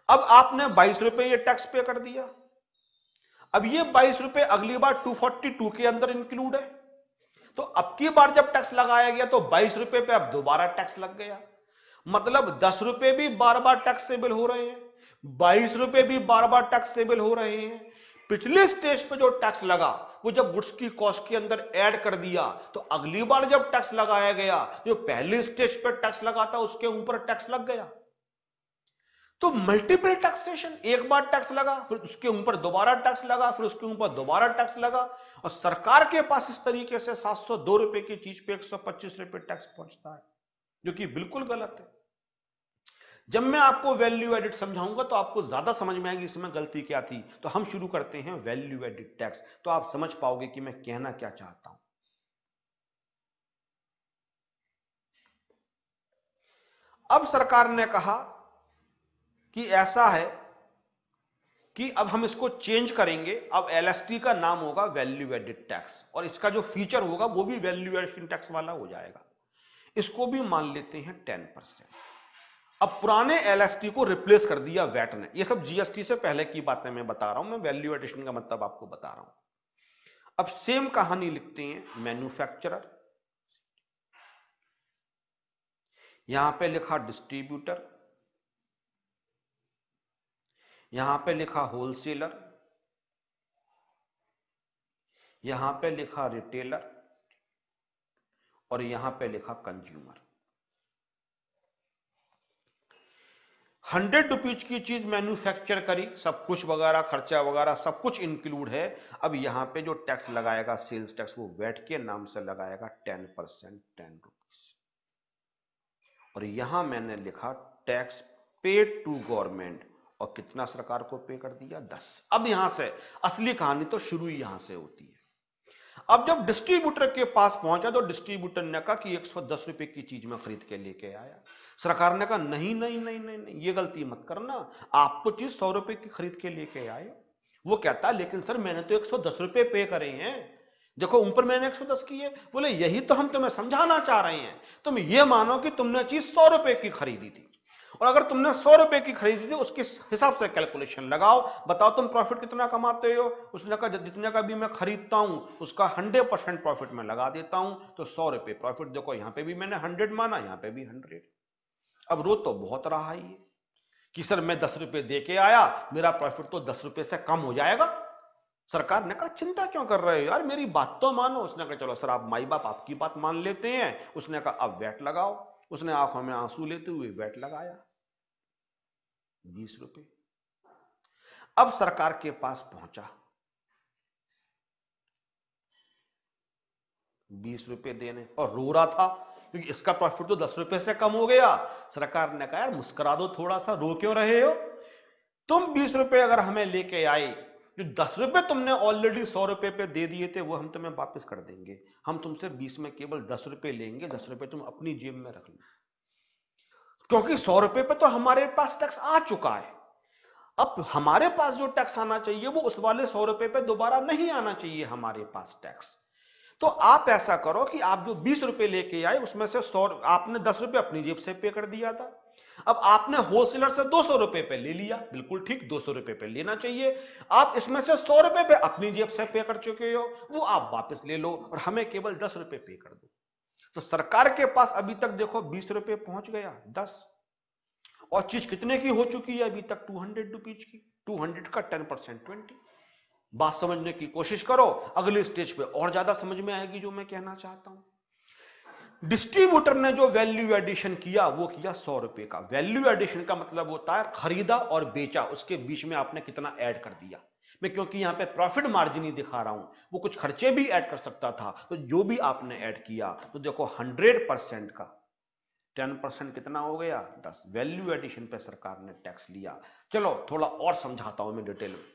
अब आपने 22 रुपए ये टैक्स पे कर दिया, अब ये 22 रुपए अगली बार 242 के अंदर इंक्लूड है, तो अब की बार जब टैक्स लगाया गया तो 22 रुपए पे अब दोबारा टैक्स लग गया। मतलब 10 रुपए भी बार बार टैक्सेबल हो रहे हैं, 22 रुपए भी बार बार टैक्सेबल हो रहे हैं। पिछले स्टेज पे जो टैक्स लगा वो जब गुड्स की कॉस्ट के अंदर ऐड कर दिया, तो अगली बार जब टैक्स लगाया गया, जो पहले स्टेज पे टैक्स लगा था उसके ऊपर टैक्स लग गया। तो मल्टीपल टैक्सेशन, एक बार टैक्स लगा, फिर उसके ऊपर दोबारा टैक्स लगा, फिर उसके ऊपर दोबारा टैक्स लगा, और सरकार के पास इस तरीके से 702 रुपए की चीज पे 125 रुपए टैक्स पहुंचता है, जो कि बिल्कुल गलत है। जब मैं आपको वैल्यू एडिड समझाऊंगा तो आपको ज्यादा समझ में आएगी इसमें गलती क्या थी। तो हम शुरू करते हैं वैल्यू एडिड टैक्स, तो आप समझ पाओगे कि मैं कहना क्या चाहता हूं। अब सरकार ने कहा कि ऐसा है कि अब हम इसको चेंज करेंगे, अब एलएसटी का नाम होगा वैल्यू एडिड टैक्स, और इसका जो फीचर होगा वो भी वैल्यू एडिशन टैक्स वाला हो जाएगा। इसको भी मान लेते हैं 10%। अब पुराने एलएसटी को रिप्लेस कर दिया वैट ने। ये सब जीएसटी से पहले की बातें मैं बता रहा हूं, मैं वैल्यू एडिशन का मतलब आपको बता रहा हूं। अब सेम कहानी लिखते हैं मैन्युफैक्चरर, यहां पे लिखा डिस्ट्रीब्यूटर, यहां पे लिखा होलसेलर, यहां पे लिखा रिटेलर, और यहां पे लिखा कंज्यूमर। 100 रुपीज की चीज मैन्युफैक्चर करी, सब कुछ वगैरह खर्चा वगैरह सब कुछ इंक्लूड है। अब यहां पे जो टैक्स लगाएगा सेल्स टैक्स, वो वैट के नाम से लगाएगा 10%, 10 रुपीज। और यहां मैंने लिखा टैक्स पेड टू गवर्नमेंट, और कितना सरकार को पे कर दिया, 10। अब यहां से असली कहानी तो शुरू ही यहां से होती है। अब जब डिस्ट्रीब्यूटर के पास पहुंचा तो डिस्ट्रीब्यूटर ने कहा कि 110 रुपए की चीज में खरीद के लेके आया। सरकार ने कहा नहीं नहीं नहीं नहीं नहीं, ये गलती मत करना, आप तो चीज 100 रुपए की खरीद के लेके आए। वो कहता लेकिन सर मैंने तो 110 रुपए पे करे हैं, देखो ऊपर मैंने 110 की है। बोले यही तो हम तुम्हें समझाना चाह रहे हैं, तुम ये मानो कि तुमने चीज 100 रुपए की खरीदी थी, और अगर तुमने 100 रुपए की खरीदी थी उसके हिसाब से कैलकुलेशन लगाओ, बताओ तुम प्रॉफिट कितना कमाते हो। उसने कहा जितने का भी मैं खरीदता हूं उसका 100% प्रॉफिट में लगा देता हूं, तो 100 रुपए प्रॉफिट। देखो यहां पे भी मैंने 100 माना, यहां पे भी 100। अब रो तो बहुत रहा ही है कि सर मैं 10 रुपए दे के आया, मेरा प्रॉफिट तो 10 रुपए से कम हो जाएगा। सरकार ने कहा चिंता क्यों कर रहे हो यार, मेरी बात तो मानो। उसने कहा चलो सर आप माई बाप आपकी बात मान लेते हैं। उसने कहा अब वैट लगाओ। उसने आंखों में आंसू लेते हुए वैट लगाया 20 रुपए। अब सरकार के पास पहुंचा, 20 रुपए देने, और रो रहा था क्योंकि इसका प्रॉफिट तो 10 रुपए से कम हो गया। सरकार ने कहा यार मुस्कुरा दो थोड़ा सा, रो क्यों रहे हो, तुम 20 रुपए अगर हमें लेके आए, जो 10 रुपए तुमने ऑलरेडी 100 रुपए पे दे दिए थे वो हम तुम्हें वापस कर देंगे। हम तुमसे 20 में केवल 10 रुपए लेंगे, 10 रुपए तुम अपनी जेब में रख लो, क्योंकि 100 रुपए पे तो हमारे पास टैक्स आ चुका है। अब हमारे पास जो टैक्स आना चाहिए वो उस वाले 100 रुपए पे दोबारा नहीं आना चाहिए हमारे पास टैक्स। तो आप ऐसा करो कि आप जो 20 रुपए लेके आए उसमें से 100 आपने 10 रुपए अपनी जेब से पे कर दिया था। अब आपने होलसेलर से 200 रुपए पे ले लिया, बिल्कुल ठीक, 200 रुपए पे लेना चाहिए। आप इसमें से 100 रुपए पे अपनी जेब से पे कर चुके हो, वो आप वापस ले लो और हमें केवल 10 रुपए पे कर दो। तो सरकार के पास अभी तक देखो 20 रुपए पहुंच गया, 10, और चीज कितने की हो चुकी है अभी तक? 200 रुपीज की। 200 का 10% 20। बात समझने की कोशिश करो, अगली स्टेज पे और ज्यादा समझ में आएगी जो मैं कहना चाहता हूं। डिस्ट्रीब्यूटर ने जो वैल्यू एडिशन किया वो किया 100 रुपए का। वैल्यू एडिशन का मतलब होता है खरीदा और बेचा, उसके बीच में आपने कितना ऐड कर दिया। मैं क्योंकि यहां पे प्रॉफिट मार्जिन ही दिखा रहा हूं, वो कुछ खर्चे भी ऐड कर सकता था, तो जो भी आपने ऐड किया, तो देखो 100% का 10% कितना हो गया? 10। वैल्यू एडिशन पे सरकार ने टैक्स लिया। चलो थोड़ा और समझाता हूं मैं डिटेल में।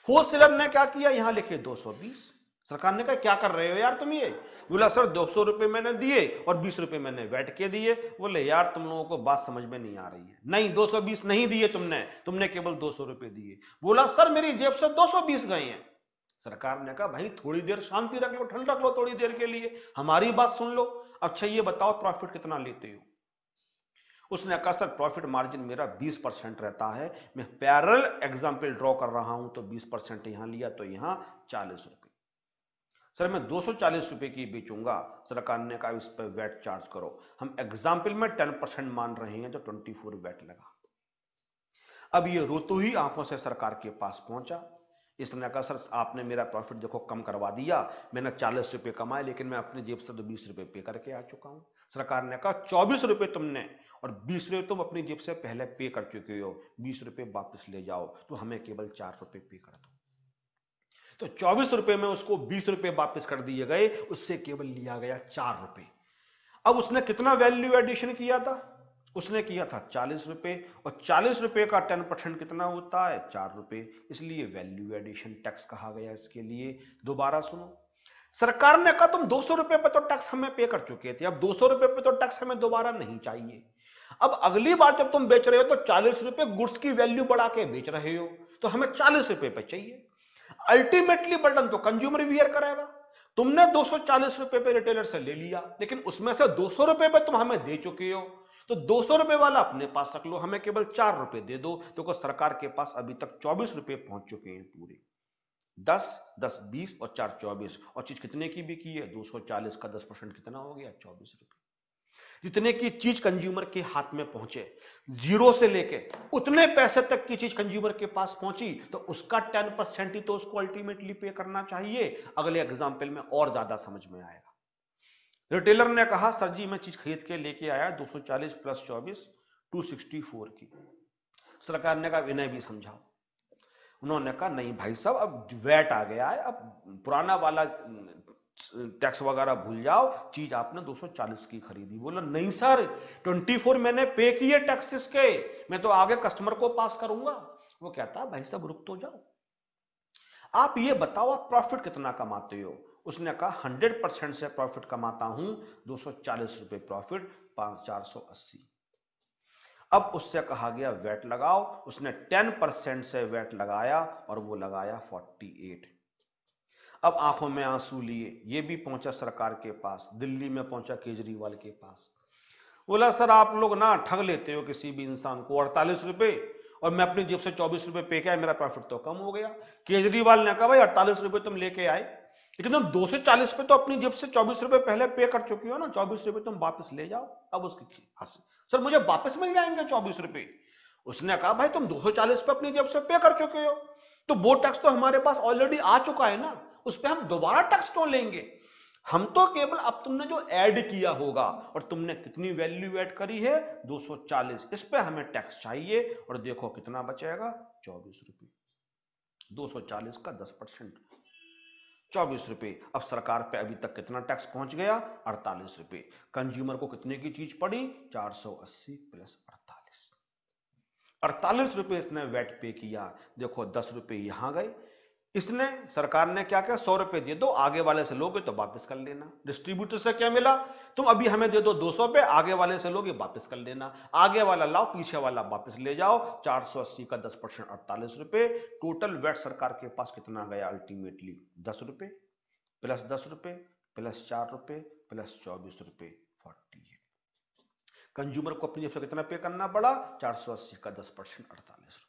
होलसेलर ने क्या किया, यहां लिखे 220। सरकार ने कहा क्या कर रहे हो यार तुम ये? बोला सर 200 रुपए मैंने दिए और 20 रुपए मैंने वैट के दिए। बोले यार तुम लोगों को बात समझ में नहीं आ रही है। नहीं, 220 नहीं दिए तुमने केवल 200 रुपए दिए। बोला सर मेरी जेब से 220 गए हैं। सरकार ने कहा भाई थोड़ी देर शांति रख लो, ठंड रख लो थोड़ी देर के लिए, हमारी बात सुन लो। अच्छा ये बताओ प्रॉफिट कितना लेते हो? उसने कहा सर प्रॉफिट मार्जिन मेरा 20% रहता है, मैं पैरेलल एग्जांपल ड्रॉ कर रहा हूं तो 20% यहां लिया तो यहां 40 रुपए। सर मैं 240 रुपए की बेचूंगा। सरकार ने कहा इस पर वैट चार्ज करो। हम एग्जाम्पल में 10% मान रहे हैं तो 24 वैट लगा। अब ये रोते ही आंखों से सरकार के पास पहुंचा। इसने कहा सर आपने मेरा प्रॉफिट देखो कम करवा दिया, मैंने 40 रुपए कमाए लेकिन मैं अपनी जेब से तो 20 रुपए पे करके आ चुका हूं। सरकार ने कहा 24 रुपए तुमने और 20 रुपए तुम अपनी जेब से पहले पे कर चुके हो, 20 रुपए वापस ले जाओ, तो हमें केवल 4 रुपए पे कर दो। तो 24 रुपए में उसको 20 रुपए वापस कर दिए गए, उससे केवल लिया गया 4 रुपए। अब उसने कितना वैल्यू एडिशन किया था? उसने किया था 40 रुपए, और 40 रुपए का 10% कितना होता है? 4 रुपए, इसलिए वैल्यू एडिशन टैक्स कहा गया इसके लिए। दोबारा सुनो, सरकार ने कहा तुम 200 रुपए पे तो टैक्स हमें पे कर चुके थे, अब 200 रुपए पे तो टैक्स हमें दोबारा नहीं चाहिए। अब अगली बार जब तुम बेच रहे हो तो 40 रुपए गुड्स की वैल्यू बढ़ा के बेच रहे हो, तो हमें 40 रुपए पे चाहिए। अल्टीमेटली बर्डन तो कंज्यूमर वियर करेगा। तुमने 240 रुपए पे रिटेलर से ले लिया, लेकिन उसमें से 200 रुपए पे तुम हमें दे चुके हो, तो 200 रुपए वाला अपने पास रख लो, हमें केवल 4 रुपए दे दो। तो सरकार के पास अभी तक 24 रुपए पहुंच चुके हैं पूरे। 10 10 20 और 4 24, और चीज कितने की बिकी है? 240 का 10% कितना हो गया? 24 रुपए। जितने की चीज कंज्यूमर के हाथ में पहुंचे, जीरो से लेके उतने पैसे तक की चीज कंज्यूमर के पास पहुंची, तो उसका 10% ही तो उसको अल्टीमेटली पे करना चाहिए। अगले एग्जाम्पल में और ज्यादा समझ में आएगा। रिटेलर ने कहा सर जी मैं चीज खरीद के लेके आया 240 प्लस 24 264 की। सरकार ने कहा इन्हें भी समझाओ। उन्होंने कहा नहीं भाई साहब अब वैट आ गया है, अब पुराना वाला टैक्स वगैरह भूल जाओ, चीज आपने 240 की खरीदी। बोला नहीं सर 24 मैंने पे किए टैक्सेस के, मैं तो आगे कस्टमर को पास करूंगा। वो कहता भाई साहब रुक तो जाओ, आप ये बताओ आप प्रॉफिट कितना कमाते हो? उसने कहा 100% से प्रॉफिट कमाता हूं, 240 रुपए प्रॉफिट, 480। अब उससे कहा गया वैट लगाओ, उसने 10% से वैट लगाया और वो लगाया 48। अब आंखों में आंसू लिए, ये भी पहुंचा सरकार के पास, दिल्ली में पहुंचा केजरीवाल के पास। बोला सर आप लोग ना ठग लेते हो किसी भी इंसान को, 48 रुपए और मैं अपनी जेब से 24 रुपए पे किया, मेरा प्रॉफिट तो कम हो गया। केजरीवाल ने कहा भाई 48 रुपए तुम लेके आए, लेकिन तुम 240 पे तो अपनी जेब से 24 रुपए पहले पे कर चुकी हो ना, 24 रुपए तुम वापस ले जाओ। अब उसकी हंसी, सर मुझे वापस मिल जाएंगे 24 रुपए? उसने कहा भाई तुम 240 पे अपनी जेब से पे कर चुके हो, तो वो टैक्स तो हमारे पास ऑलरेडी आ चुका है ना, उस पर हम दोबारा टैक्स क्यों लेंगे? हम तो केवल अब तुमने जो ऐड किया होगा, और तुमने कितनी वैल्यू ऐड करी है? 240, इस पे हमें टैक्स चाहिए। और देखो कितना बचेगा? 24 रुपए। 240 का 10% 24 रुपए। अब सरकार पे अभी तक कितना टैक्स पहुंच गया? 48 रुपए। कंज्यूमर को कितने की चीज पड़ी? 480 प्लस 48। ₹48 इसने वैट पे किया। देखो 10 रुपए यहां गए। इसने, सरकार ने क्या किया, ₹100 दे दो, आगे वाले से लोगे तो वापस कर लेना। डिस्ट्रीब्यूटर से क्या मिला, तुम अभी हमें दे दो 200 पे, आगे वाले से लोगे वापस कर लेना। आगे वाला लाओ, पीछे वाला वापस ले जाओ। 480 का 10% ₹48। टोटल वैट सरकार के पास कितना गया ultimately, ₹10 plus ₹10 plus ₹4 plus ₹24, 48। Consumer को अपनी जेब से कितना पे करना पड़ा, 480 का 10% ₹48।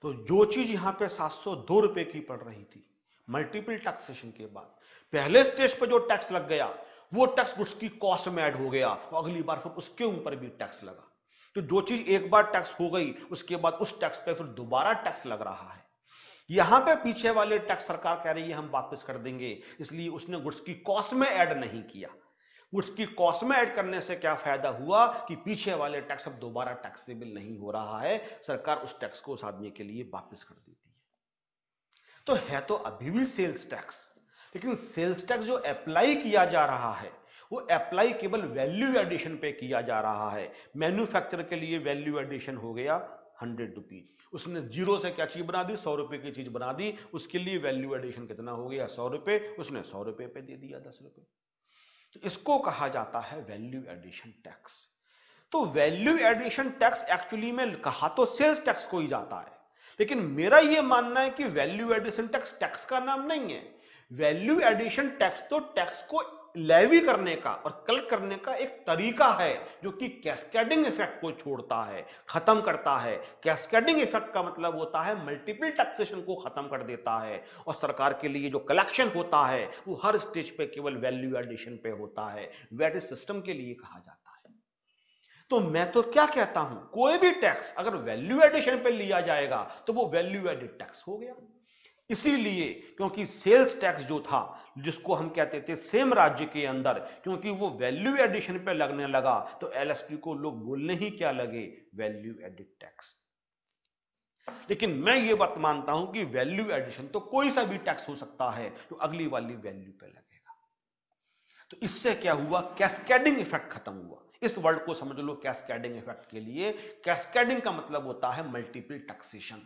तो जो चीज यहां पे ₹702 की पड़ रही थी, मल्टीपल टैक्सेशन के बाद पहले स्टेज पे जो टैक्स लग गया, वो टैक्स गुड्स की कॉस्ट में ऐड हो गया, और अगली बार फिर उसके ऊपर भी टैक्स लगा। तो जो चीज एक बार टैक्स हो गई, उसके बाद उस टैक्स पे फिर दोबारा टैक्स लग रहा है। यहां पे पीछे वाले टैक्स सरकार कह रही है हम वापस कर देंगे, इसलिए उसने गुड्स की कॉस्ट में ऐड नहीं किया। गुड्स की कॉस्ट में ऐड करने से क्या फायदा हुआ कि पीछे वाले टैक्स अब दोबारा टैक्सेबल नहीं हो रहा है, सरकार उस टैक्स को उस आदमी के लिए वापस कर देती है। तो है तो अभी भी सेल्स टैक्स, लेकिन सेल्स टैक्स जो अप्लाई किया जा रहा है, वो अप्लाई केवल वैल्यू एडिशन पे किया जा रहा है। मैन्युफैक्चर के लिए वैल्यू एडिशन हो गया ₹100। उसने जीरो से क्या चीज बना दी, ₹100 की चीज बना दी, उसके लिए वैल्यू एडिशन कितना हो गया, ₹100। उसने ₹100 पे दे दिया ₹10। तो इसको कहा जाता है वैल्यू एडिशन टैक्स। तो वैल्यू एडिशन टैक्स एक्चुअली में कहा तो सेल्स टैक्स को ही जाता है, लेकिन मेरा यह मानना है कि वैल्यू एडिशन टैक्स टैक्स का नाम नहीं है। वैल्यू एडिशन टैक्स तो टैक्स को लेवी करने का और कलेक्ट करने का एक तरीका है, जो कि कैस्केडिंग इफेक्ट को छोड़ता है, खत्म करता है। कैस्केडिंग इफेक्ट का मतलब होता है मल्टीपल टैक्सेशन को खत्म कर देता है, और सरकार के लिए जो कलेक्शन होता है वो हर स्टेज पे केवल वैल्यू एडिशन पे होता है। वैट सिस्टम के लिए कहा जाता है। तो मैं तो क्या कहता हूं, कोई भी टैक्स अगर वैल्यू एडिशन पे लिया जाएगा तो वो वैल्यू एडिड टैक्स हो गया। इसीलिए, क्योंकि सेल्स टैक्स जो था, जिसको हम कहते थे सेम राज्य के अंदर, क्योंकि वो वैल्यू एडिशन पे लगने लगा, तो एलएसटी को लोग बोलने ही क्या लगे, वैल्यू एडिड टैक्स। लेकिन मैं ये बात मानता हूं कि वैल्यू एडिशन तो कोई सा भी टैक्स हो सकता है जो अगली वाली वैल्यू पे लगेगा। तो इससे क्या हुआ, कैस्केडिंग इफेक्ट खत्म हुआ। इस वर्ड को समझ लो कैस्केडिंग इफेक्ट के लिए। कैस्केडिंग का मतलब होता है मल्टीपल टैक्सेशन,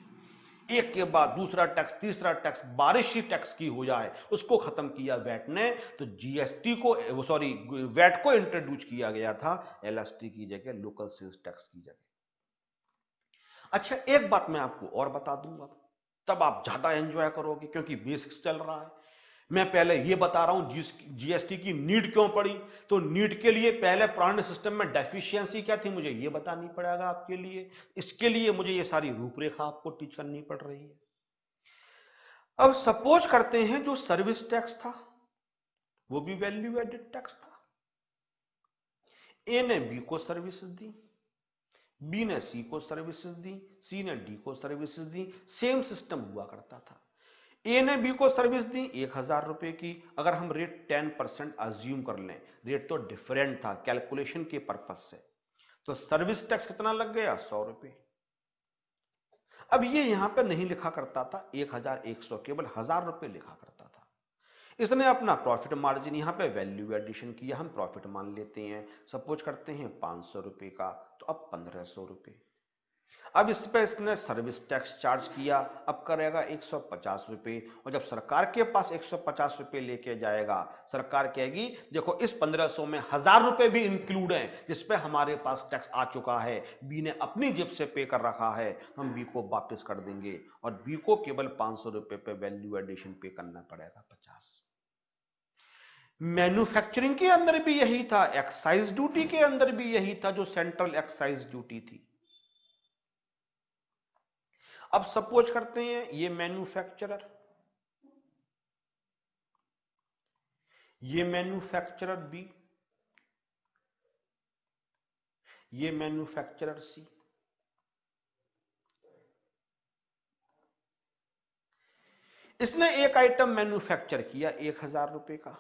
एक के बाद दूसरा टैक्स, तीसरा टैक्स, बारिश ही टैक्स की हो जाए, उसको खत्म किया वैट ने। तो जीएसटी को, सॉरी, वैट को इंट्रोड्यूस किया गया था एलएसटी की जगह, लोकल सेल्स टैक्स की जगह। अच्छा, एक बात मैं आपको और बता दूंगा, तब आप ज्यादा एंजॉय करोगे, क्योंकि बेसिक्स चल रहा है। मैं पहले ये बता रहा हूं जीएसटी की नीड क्यों पड़ी। तो नीड के लिए पहले पुराने सिस्टम में डेफिशिएंसी क्या थी, मुझे ये बतानी पड़ेगा आपके लिए। इसके लिए मुझे ये सारी रूपरेखा आपको टीच करनी पड़ रही है। अब सपोज करते हैं जो सर्विस टैक्स था वो भी वैल्यू एडेड टैक्स था। ए ने बी को सर्विसेज दी, बी ने सी को सर्विसेज दी, सी ने डी को सर्विसेज दी। सेम सिस्टम हुआ करता था। ए ने बी को सर्विस दी ₹1000 की। अगर हम रेट 10% अज्यूम कर लें, रेट तो डिफरेंट था कैलकुलेशन के पर्पज से, तो सर्विस टैक्स कितना लग गया, ₹100। अब ये यहां पर नहीं लिखा करता था 1100, केवल ₹1000 लिखा करता था। इसने अपना प्रॉफिट मार्जिन यहां पे वैल्यू एडिशन किया, हम प्रॉफिट मान लेते हैं, सपोज करते हैं ₹500 का, तो अब ₹1500। अब इस पे इसने सर्विस टैक्स चार्ज किया, अब करेगा ₹150। और जब सरकार के पास ₹150 लेके जाएगा, सरकार कहेगी देखो इस 1500 में ₹1000 भी इंक्लूड है, जिसपे हमारे पास टैक्स आ चुका है, बी ने अपनी जेब से पे कर रखा है, तो हम बी को वापस कर देंगे, और बी को केवल ₹500 पे वैल्यू एडिशन पे करना पड़ेगा 50। मैन्युफैक्चरिंग के अंदर भी यही था, एक्साइज ड्यूटी के अंदर भी यही था, जो सेंट्रल एक्साइज ड्यूटी थी। अब सपोज करते हैं ये मैन्युफैक्चरर, ये मैन्युफैक्चरर बी, ये मैन्युफैक्चरर सी। इसने एक आइटम मैन्युफैक्चर किया ₹1000 का,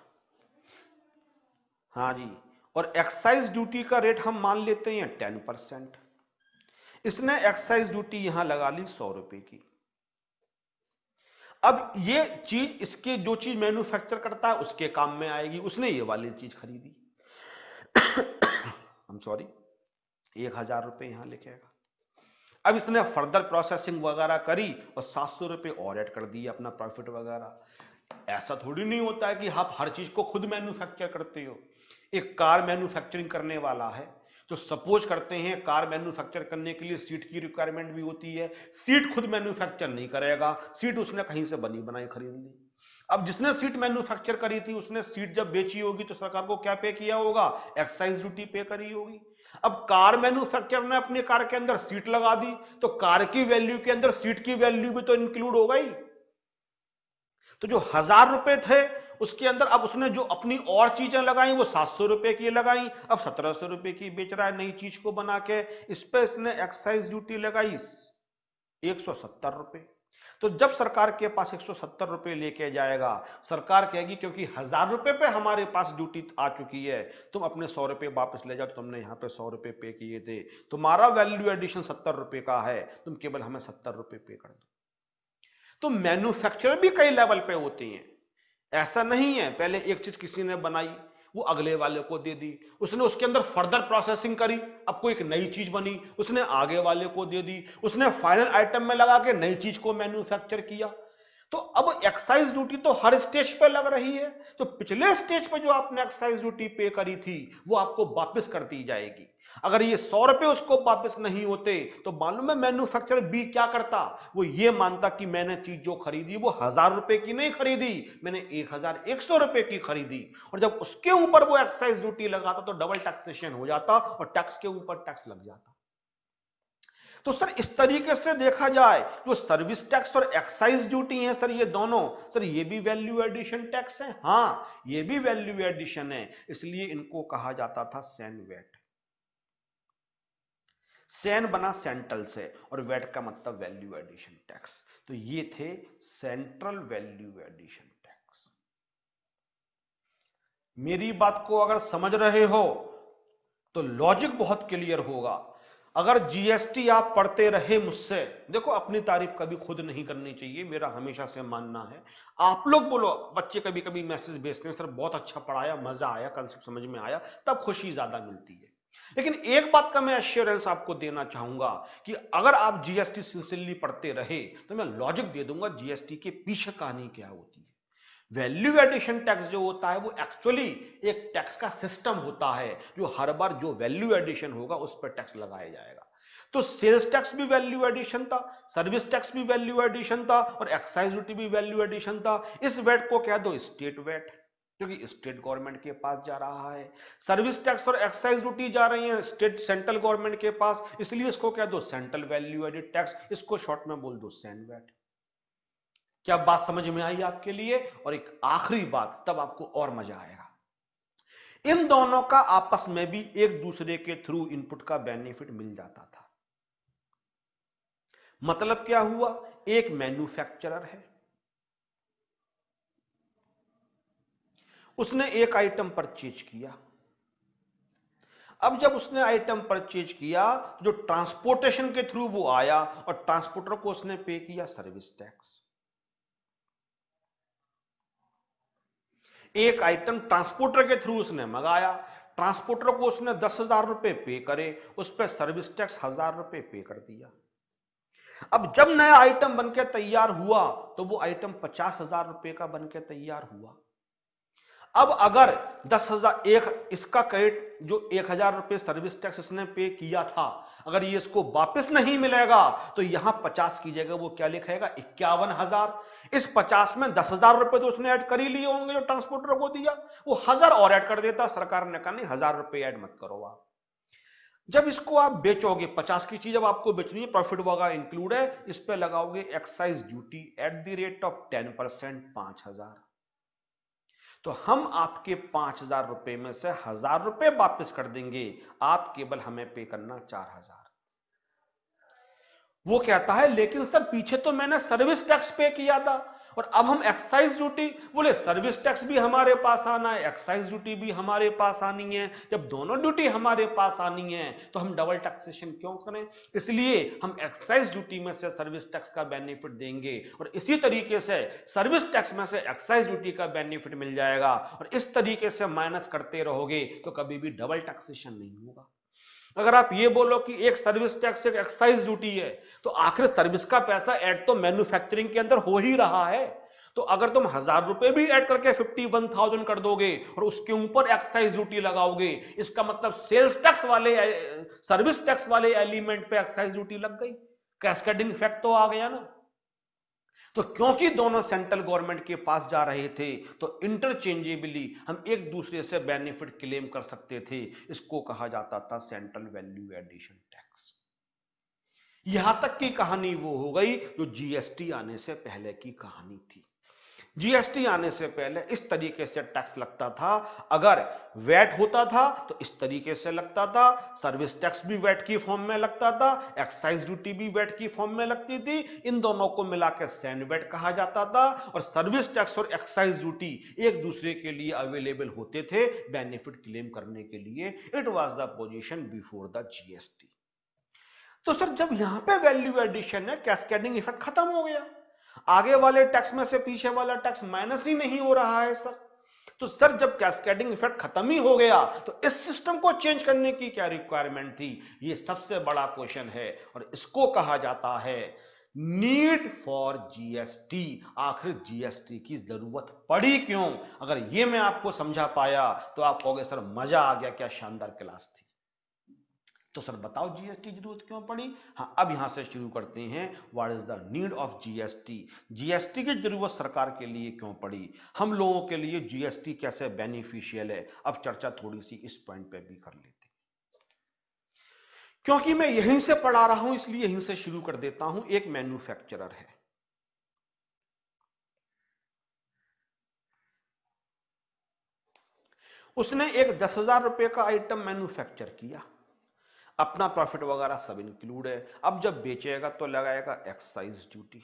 हाँ जी, और एक्साइज ड्यूटी का रेट हम मान लेते हैं 10%। इसने एक्साइज ड्यूटी यहां लगा ली ₹100 की। अब ये चीज, इसके जो चीज मैन्युफैक्चर करता है उसके काम में आएगी, उसने ये वाली चीज खरीदी, हम सॉरी, ₹1000 यहां लिखेगा। अब इसने फर्दर प्रोसेसिंग वगैरह करी और 700 रुपए और ऐड कर दिए अपना प्रॉफिट वगैरह। ऐसा थोड़ी नहीं होता है कि आप हर चीज को खुद मैन्युफैक्चर करते हो। एक कार मैन्युफैक्चरिंग करने वाला है तो सपोज करते हैं कार मैन्युफैक्चर करने के लिए सीट की रिक्वायरमेंट भी होती है, सीट खुद मैन्युफैक्चर नहीं करेगा, सीट उसने कहीं से बनी बनाई खरीद ली। अब जिसने सीट मैन्युफैक्चर करी थी उसने सीट जब बेची होगी तो सरकार को क्या पे किया होगा, एक्साइज ड्यूटी पे करी होगी। अब कार मैन्युफैक्चरर ने अपनी कार के अंदर सीट लगा दी तो कार की वैल्यू के अंदर सीट की वैल्यू भी तो इंक्लूड होगा ही। तो जो 1000 रुपए थे उसके अंदर अब उसने जो अपनी और चीजें लगाई वो 700 रुपए की लगाई, अब 1700 रुपए की बेच रहा है नई चीज को बना के। इस पे इसने एक्साइज ड्यूटी लगाई 170 रुपए। तो जब सरकार के पास 170 रुपए लेके जाएगा, सरकार कहेगी क्योंकि 1000 रुपए पे हमारे पास ड्यूटी आ चुकी है, तुम अपने 100 रुपए वापस ले जाओ, तुमने यहां पे 100 रुपए पे किए थे, तुम्हारा वैल्यू एडिशन 70 रुपए का है, तुम केवल हमें 70 रुपए पे कर दो। तो मैन्युफैक्चरर भी कई लेवल पे होते हैं। ऐसा नहीं है पहले एक चीज किसी ने बनाई वो अगले वाले को दे दी, उसने उसके अंदर फर्दर प्रोसेसिंग करी, अब कोई एक नई चीज बनी उसने आगे वाले को दे दी, उसने फाइनल आइटम में लगा के नई चीज को मैन्युफैक्चर किया। तो अब एक्साइज ड्यूटी तो हर स्टेज पे लग रही है, तो पिछले स्टेज पे जो आपने एक्साइज ड्यूटी पे करी थी वो आपको वापस कर दी जाएगी। अगर ये 100 रुपए उसको वापस नहीं होते तो मालूम है मैन्युफैक्चरर बी क्या करता, वो ये मानता कि मैंने चीज जो खरीदी वो 1000 रुपए की नहीं खरीदी, मैंने 1100 रुपए की खरीदी, और जब उसके ऊपर वो एक्साइज ड्यूटी लगाता तो डबल टैक्सेशन हो जाता और टैक्स के ऊपर टैक्स लग जाता। तो सर इस तरीके से देखा जाए जो सर्विस टैक्स और एक्साइज ड्यूटी है सर ये दोनों, सर ये भी वैल्यू एडिशन टैक्स है, हाँ ये भी वैल्यू एडिशन है, इसलिए इनको कहा जाता था सैन वेट। सैन बना सेंट्रल से और वेट का मतलब वैल्यू एडिशन टैक्स, तो ये थे सेंट्रल वैल्यू एडिशन टैक्स। मेरी बात को अगर समझ रहे हो तो लॉजिक बहुत क्लियर होगा। अगर जीएसटी आप पढ़ते रहे मुझसे, देखो अपनी तारीफ कभी खुद नहीं करनी चाहिए, मेरा हमेशा से मानना है। आप लोग बोलो, बच्चे कभी कभी मैसेज भेजते हैं सर बहुत अच्छा पढ़ाया, मजा आया, कंसेप्ट समझ में आया, तब खुशी ज्यादा मिलती है। लेकिन एक बात का मैं एश्योरेंस आपको देना चाहूंगा कि अगर आप जीएसटी सिंसियरली पढ़ते रहे तो मैं लॉजिक दे दूंगा जीएसटी के पीछे कहानी क्या होती है। वैल्यू एडिशन टैक्स जो होता है वो एक्चुअली एक टैक्स का सिस्टम होता है जो हर बार जो वैल्यू एडिशन होगा उस पर टैक्स लगाया जाएगा। तो सेल्स टैक्स भी वैल्यू एडिशन था, सर्विस टैक्स भी वैल्यू एडिशन था और एक्साइज ड्यूटी भी वैल्यू एडिशन था। इस वेट को कह दो स्टेट वेट क्योंकि स्टेट गवर्नमेंट के पास जा रहा है, सर्विस टैक्स और एक्साइज ड्यूटी जा रही है स्टेट सेंट्रल गवर्नमेंट के पास, इसलिए इसको कह दो सेंट्रल वैल्यू एडिड टैक्स, इसको शॉर्ट में बोल दो सैन वेट। क्या बात समझ में आई आपके लिए? और एक आखिरी बात, तब आपको और मजा आएगा, इन दोनों का आपस में भी एक दूसरे के थ्रू इनपुट का बेनिफिट मिल जाता था। मतलब क्या हुआ, एक मैन्युफैक्चरर है, उसने एक आइटम परचेज किया। अब जब उसने आइटम परचेज किया जो ट्रांसपोर्टेशन के थ्रू वो आया और ट्रांसपोर्टर को उसने पे किया सर्विस टैक्स। एक आइटम ट्रांसपोर्टर के थ्रू उसने मंगाया, ट्रांसपोर्टर को उसने 10,000 रुपए पे करे, उस पर सर्विस टैक्स 1,000 रुपए पे कर दिया। अब जब नया आइटम बनके तैयार हुआ तो वो आइटम 50,000 रुपए का बनके तैयार हुआ। अब अगर 10,000 एक इसका क्रेडिट जो 1,000 रुपए सर्विस टैक्स इसने पे किया था, अगर ये इसको वापस नहीं मिलेगा तो यहां 50 की जगह वो क्या लिखेगा 51,000। इस 50 में 10,000 रुपए तो उसने ऐड कर ही लिए होंगे जो ट्रांसपोर्टर को दिया, वो 1,000 और ऐड कर देता। सरकार ने कहा नहीं 1,000 रुपए ऐड मत करो आप। जब इसको आप बेचोगे 50 की चीज अब आपको बेचनी है, प्रॉफिट वगैरह इंक्लूड है, इस पे लगाओगे excise duty eight the rate of 10% 5,000। तो हम आपके 5,000 रुपए में से 1,000 रुपए वापस कर देंगे, आप केवल हमें पे करना 4,000। वो कहता है लेकिन सर पीछे तो मैंने सर्विस टैक्स पे किया था और अब हम एक्साइज ड्यूटी, बोले सर्विस टैक्स भी हमारे पास आना है, एक्साइज ड्यूटी भी हमारे पास आनी है, जब दोनों ड्यूटी हमारे पास आनी है तो हम डबल टैक्सेशन क्यों करें, इसलिए हम एक्साइज ड्यूटी में से सर्विस टैक्स का बेनिफिट देंगे और इसी तरीके से सर्विस टैक्स में से एक्साइज ड्यूटी का बेनिफिट मिल जाएगा और इस तरीके से माइनस करते रहोगे तो कभी भी डबल टैक्सेशन नहीं होगा। अगर आप ये बोलो कि एक सर्विस टैक्स एक एक्साइज ड्यूटी है, तो आखिर सर्विस का पैसा ऐड तो मैन्युफैक्चरिंग के अंदर हो ही रहा है। तो अगर तुम 1000 रुपए भी ऐड करके 51,000 कर दोगे और उसके ऊपर एक्साइज ड्यूटी लगाओगे, इसका मतलब सेल्स टैक्स वाले सर्विस टैक्स वाले एलिमेंट पे एक्साइज ड्यूटी लग गई। कैस्केडिंग इफेक्ट तो आ गया ना। तो क्योंकि दोनों सेंट्रल गवर्नमेंट के पास जा रहे थे, तो इंटरचेंजेबली हम एक दूसरे से बेनिफिट क्लेम कर सकते थे। इसको कहा जाता था सेंट्रल वैल्यू एडिशन टैक्स। यहां तक की कहानी वो हो गई जो जीएसटी आने से पहले की कहानी थी। जीएसटी आने से पहले इस तरीके से टैक्स लगता था। अगर वैट होता था तो इस तरीके से लगता था, सर्विस टैक्स भी वैट की फॉर्म में लगता था, एक्साइज ड्यूटी भी वैट की फॉर्म में लगती थी। इन दोनों को मिलाकर सैंड वैट कहा जाता था और सर्विस टैक्स और एक्साइज ड्यूटी एक दूसरे के लिए अवेलेबल होते थे बेनिफिट क्लेम करने के लिए। It was the position before the GST. तो सर जब यहां पे वैल्यू एडिशन है, कैस्केडिंग इफेक्ट खत्म हो गया, आगे वाले टैक्स में से पीछे वाला टैक्स माइनस ही नहीं हो रहा है सर। तो सर जब कैस्केडिंग इफेक्ट खत्म ही हो गया, तो इस सिस्टम को चेंज करने की क्या रिक्वायरमेंट थी? ये सबसे बड़ा क्वेश्चन है और इसको कहा जाता है नीड फॉर जीएसटी। आखिर जीएसटी की जरूरत पड़ी क्यों? अगर ये मैं आपको समझा पाया तो आप कहोगे सर मजा आ गया, क्या शानदार क्लास थी। तो सर बताओ जीएसटी जरूरत क्यों पड़ी? हाँ, अब यहां से शुरू करते हैं। What is the need of GST? GST की जरूरत सरकार के लिए क्यों पड़ी? हम लोगों के लिए जीएसटी कैसे बेनिफिशियल है? अब चर्चा थोड़ी सी इस पॉइंट पे भी कर लेते हैं। क्योंकि मैं यहीं से पढ़ा रहा हूं इसलिए यहीं से शुरू कर देता हूं। एक मैन्युफैक्चरर है, उसने एक 10,000 रुपए का आइटम मैन्युफैक्चर किया, अपना प्रॉफिट वगैरह सब इंक्लूड है। अब जब बेचेगा तो लगाएगा एक्साइज ड्यूटी।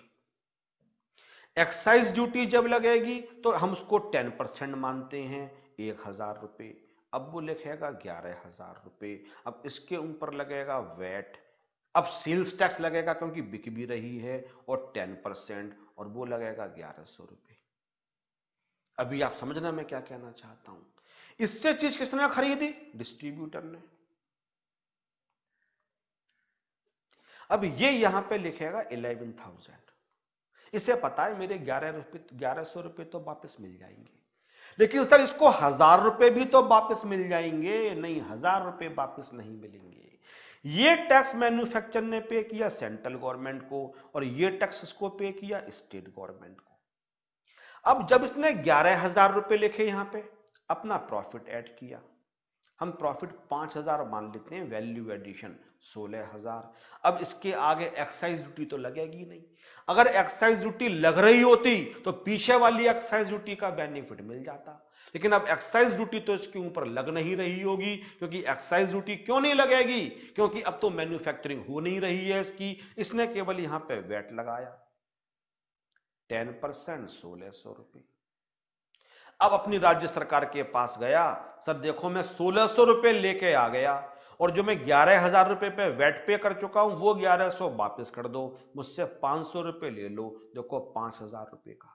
एक्साइज ड्यूटी जब लगेगी तो हम उसको 10% मानते हैं, 1,000 रुपए। अब वो लिखेगा 11,000 रुपए। अब इसके ऊपर लगेगा वैट, अब सेल्स टैक्स लगेगा क्योंकि बिक भी रही है, और 10%, और वो लगेगा 1,100 रुपए। अभी आप समझना मैं क्या कहना चाहता हूं। इससे चीज किसने खरीदी? डिस्ट्रीब्यूटर ने। अब ये यहां पे लिखेगा 11,000। इसे पता है मेरे 1,100 रुपए तो वापस मिल जाएंगे। लेकिन सर इसको 1,000 रुपए भी तो वापस मिल जाएंगे। नहीं, 1,000 रुपए वापस नहीं मिलेंगे। ये टैक्स मैन्युफैक्चर ने पे किया सेंट्रल गवर्नमेंट को, और ये टैक्स इसको पे किया स्टेट गवर्नमेंट को। अब जब इसने 11,000 रुपए लिखे यहां पे, अपना प्रॉफिट ऐड किया, हम प्रॉफिट 5,000 मान लेते हैं, वैल्यू एडिशन 16,000। अब इसके आगे एक्साइज ड्यूटी तो लगेगी नहीं। अगर एक्साइज ड्यूटी लग रही होती तो पीछे वाली एक्साइज ड्यूटी का बेनिफिट मिल जाता। लेकिन अब एक्साइज ड्यूटी तो इसके ऊपर लग नहीं रही होगी, क्योंकि एक्साइज ड्यूटी क्यों नहीं लगेगी? क्योंकि अब तो मैन्युफैक्चरिंग हो नहीं रही है इसकी। इसने केवल यहां पे वैट लगाया, 10%, 1,600 रुपए। अब अपनी राज्य सरकार के पास गया, सर देखो मैं 1,600 रुपए लेके आ गया, और जो मैं 11,000 रुपए पे वैट पे कर चुका हूं वो 1,100 वापस कर दो, मुझसे 500 रुपए ले लो, देखो 5,000 रुपए का।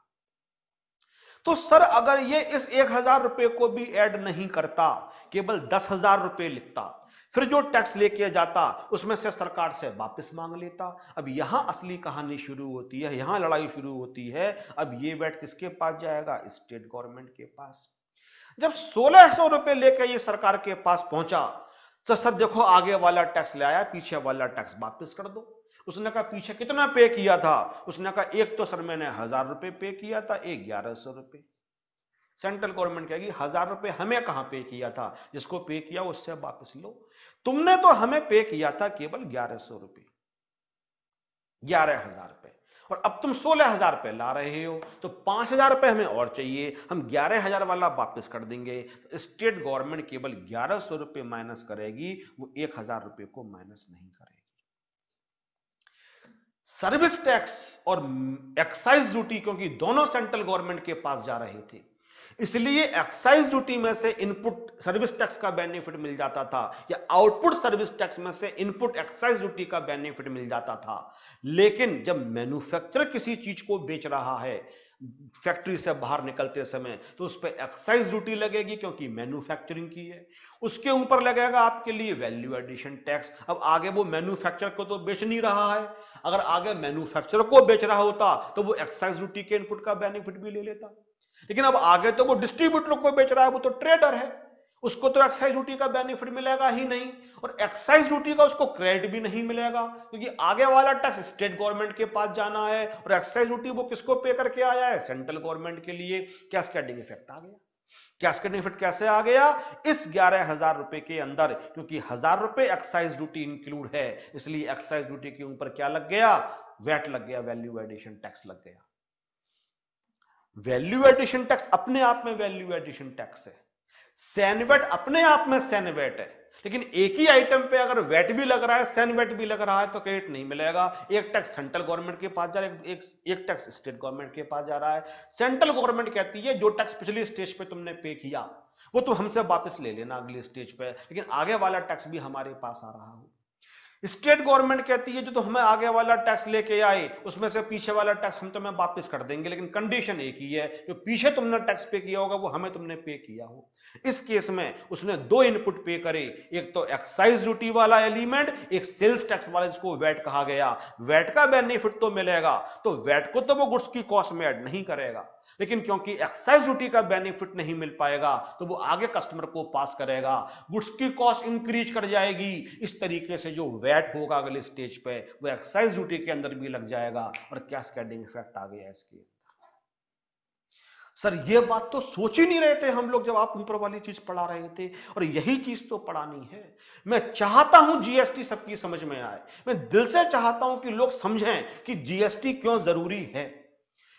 तो सर अगर ये इस 1,000 रुपए को भी ऐड नहीं करता, केवल 10,000 रुपए लिखता, फिर जो टैक्स लेके जाता उसमें से सरकार से वापस मांग लेता। अब यहां असली कहानी शुरू होती है, यहां लड़ाई शुरू होती है। अब ये वैट किसके पास जाएगा? स्टेट गवर्नमेंट के पास। जब 1,600 रुपए लेकर ये सरकार के पास पहुंचा, तो सर देखो आगे वाला टैक्स ले आया, पीछे वाला टैक्स वापस कर दो। उसने कहा पीछे कितना पे किया था? उसने कहा एक तो सर मैंने 1,000 रुपए पे किया था, एक 1,100 रुपए। सेंट्रल गवर्नमेंट कहेगी 1,000 रुपए हमें कहां पे किया था, जिसको पे किया उससे वापस लो। तुमने तो हमें पे किया था केवल 1,100 रुपए, 11,000 रुपए, और अब तुम 16,000 रुपए ला रहे हो, तो 5,000 रुपए हमें और चाहिए, हम 11,000 वाला वापस कर देंगे। तो स्टेट गवर्नमेंट केवल 1,100 रुपए माइनस करेगी, वो 1,000 रुपए को माइनस नहीं करेगी। सर्विस टैक्स और एक्साइज ड्यूटी, क्योंकि दोनों सेंट्रल गवर्नमेंट के पास जा रहे थे, इसलिए एक्साइज ड्यूटी में से इनपुट सर्विस टैक्स का बेनिफिट मिल जाता था, या आउटपुट सर्विस टैक्स में से इनपुट एक्साइज ड्यूटी का बेनिफिट मिल जाता था। लेकिन जब मैन्युफैक्चरर किसी चीज को बेच रहा है फैक्ट्री से बाहर निकलते समय, तो उस पर एक्साइज ड्यूटी लगेगी क्योंकि मैन्युफैक्चरिंग की है। उसके ऊपर लगेगा आपके लिए वैल्यू एडिशन टैक्स। अब आगे वो मैन्युफैक्चरर को तो बेच नहीं रहा है, अगर आगे मैन्युफैक्चरर को बेच रहा होता तो वो एक्साइज ड्यूटी के इनपुट का बेनिफिट भी ले लेता, लेकिन अब आगे तो वो डिस्ट्रीब्यूटर को बेच रहा है, वो तो ट्रेडर है, उसको तो एक्साइज ड्यूटी का बेनिफिट मिलेगा ही नहीं, और एक्साइज ड्यूटी का उसको क्रेडिट भी नहीं मिलेगा, क्योंकि आगे वाला टैक्स स्टेट गवर्नमेंट के पास जाना है, और एक्साइज ड्यूटी वो किसको पे करके आया है, सेंट्रल गवर्नमेंट के लिए। कैस्केडिंग इफेक्ट आ गया। कैस्केडिंग इफेक्ट कैसे आ गया, इस 11,000 रुपए के अंदर, क्योंकि 1,000 रुपए एक्साइज ड्यूटी इंक्लूड है, इसलिए एक्साइज ड्यूटी के ऊपर क्या लग गया, वैट लग गया, वैल्यू एडिशन टैक्स लग गया। वैल्यू एडिशन टैक्स अपने आप में वैल्यू एडिशन टैक्स है, सैनवेट अपने आप में सैनवेट है, लेकिन एक ही आइटम पे अगर वैट भी लग रहा है, सैनवेट भी लग रहा है, तो क्रेडिट नहीं मिलेगा। एक टैक्स सेंट्रल गवर्नमेंट के पास जा रहा है, एक टैक्स स्टेट गवर्नमेंट के पास जा रहा है। सेंट्रल गवर्नमेंट कहती है जो टैक्स पिछली स्टेज पे तुमने पे किया वो तुम हमसे वापस ले लेना अगली स्टेज पे, लेकिन आगे वाला टैक्स भी हमारे पास आ रहा हो। स्टेट गवर्नमेंट कहती है जो तो हमें आगे वाला टैक्स लेके आए उसमें से पीछे वाला टैक्स हम तुम्हें वापस कर देंगे, लेकिन कंडीशन एक ही है, जो पीछे तुमने टैक्स पे किया होगा वो हमें तुमने पे किया हो। इस केस में उसने दो इनपुट पे करे, एक तो एक्साइज ड्यूटी वाला एलिमेंट, एक सेल्स टैक्स वाला जिसको वैट कहा गया। वैट का बेनिफिट तो मिलेगा, तो वैट को तो वो गुड्स की कॉस्ट में ऐड नहीं करेगा, लेकिन क्योंकि एक्साइज ड्यूटी का बेनिफिट नहीं मिल पाएगा तो वो आगे कस्टमर को पास करेगा, गुड्स की कॉस्ट इंक्रीज कर जाएगी। इस तरीके से जो वैट होगा अगले स्टेज पे वो एक्साइज ड्यूटी के अंदर भी लग जाएगा, और कैस्केडिंग इफेक्ट आ गया इसके। सर ये बात तो सोच ही नहीं रहे थे हम लोग जब आप ऊपर वाली चीज पढ़ा रहे थे, और यही चीज तो पढ़ानी है। मैं चाहता हूं जीएसटी सबकी समझ में आए, मैं दिल से चाहता हूं कि लोग समझें कि जीएसटी क्यों जरूरी है।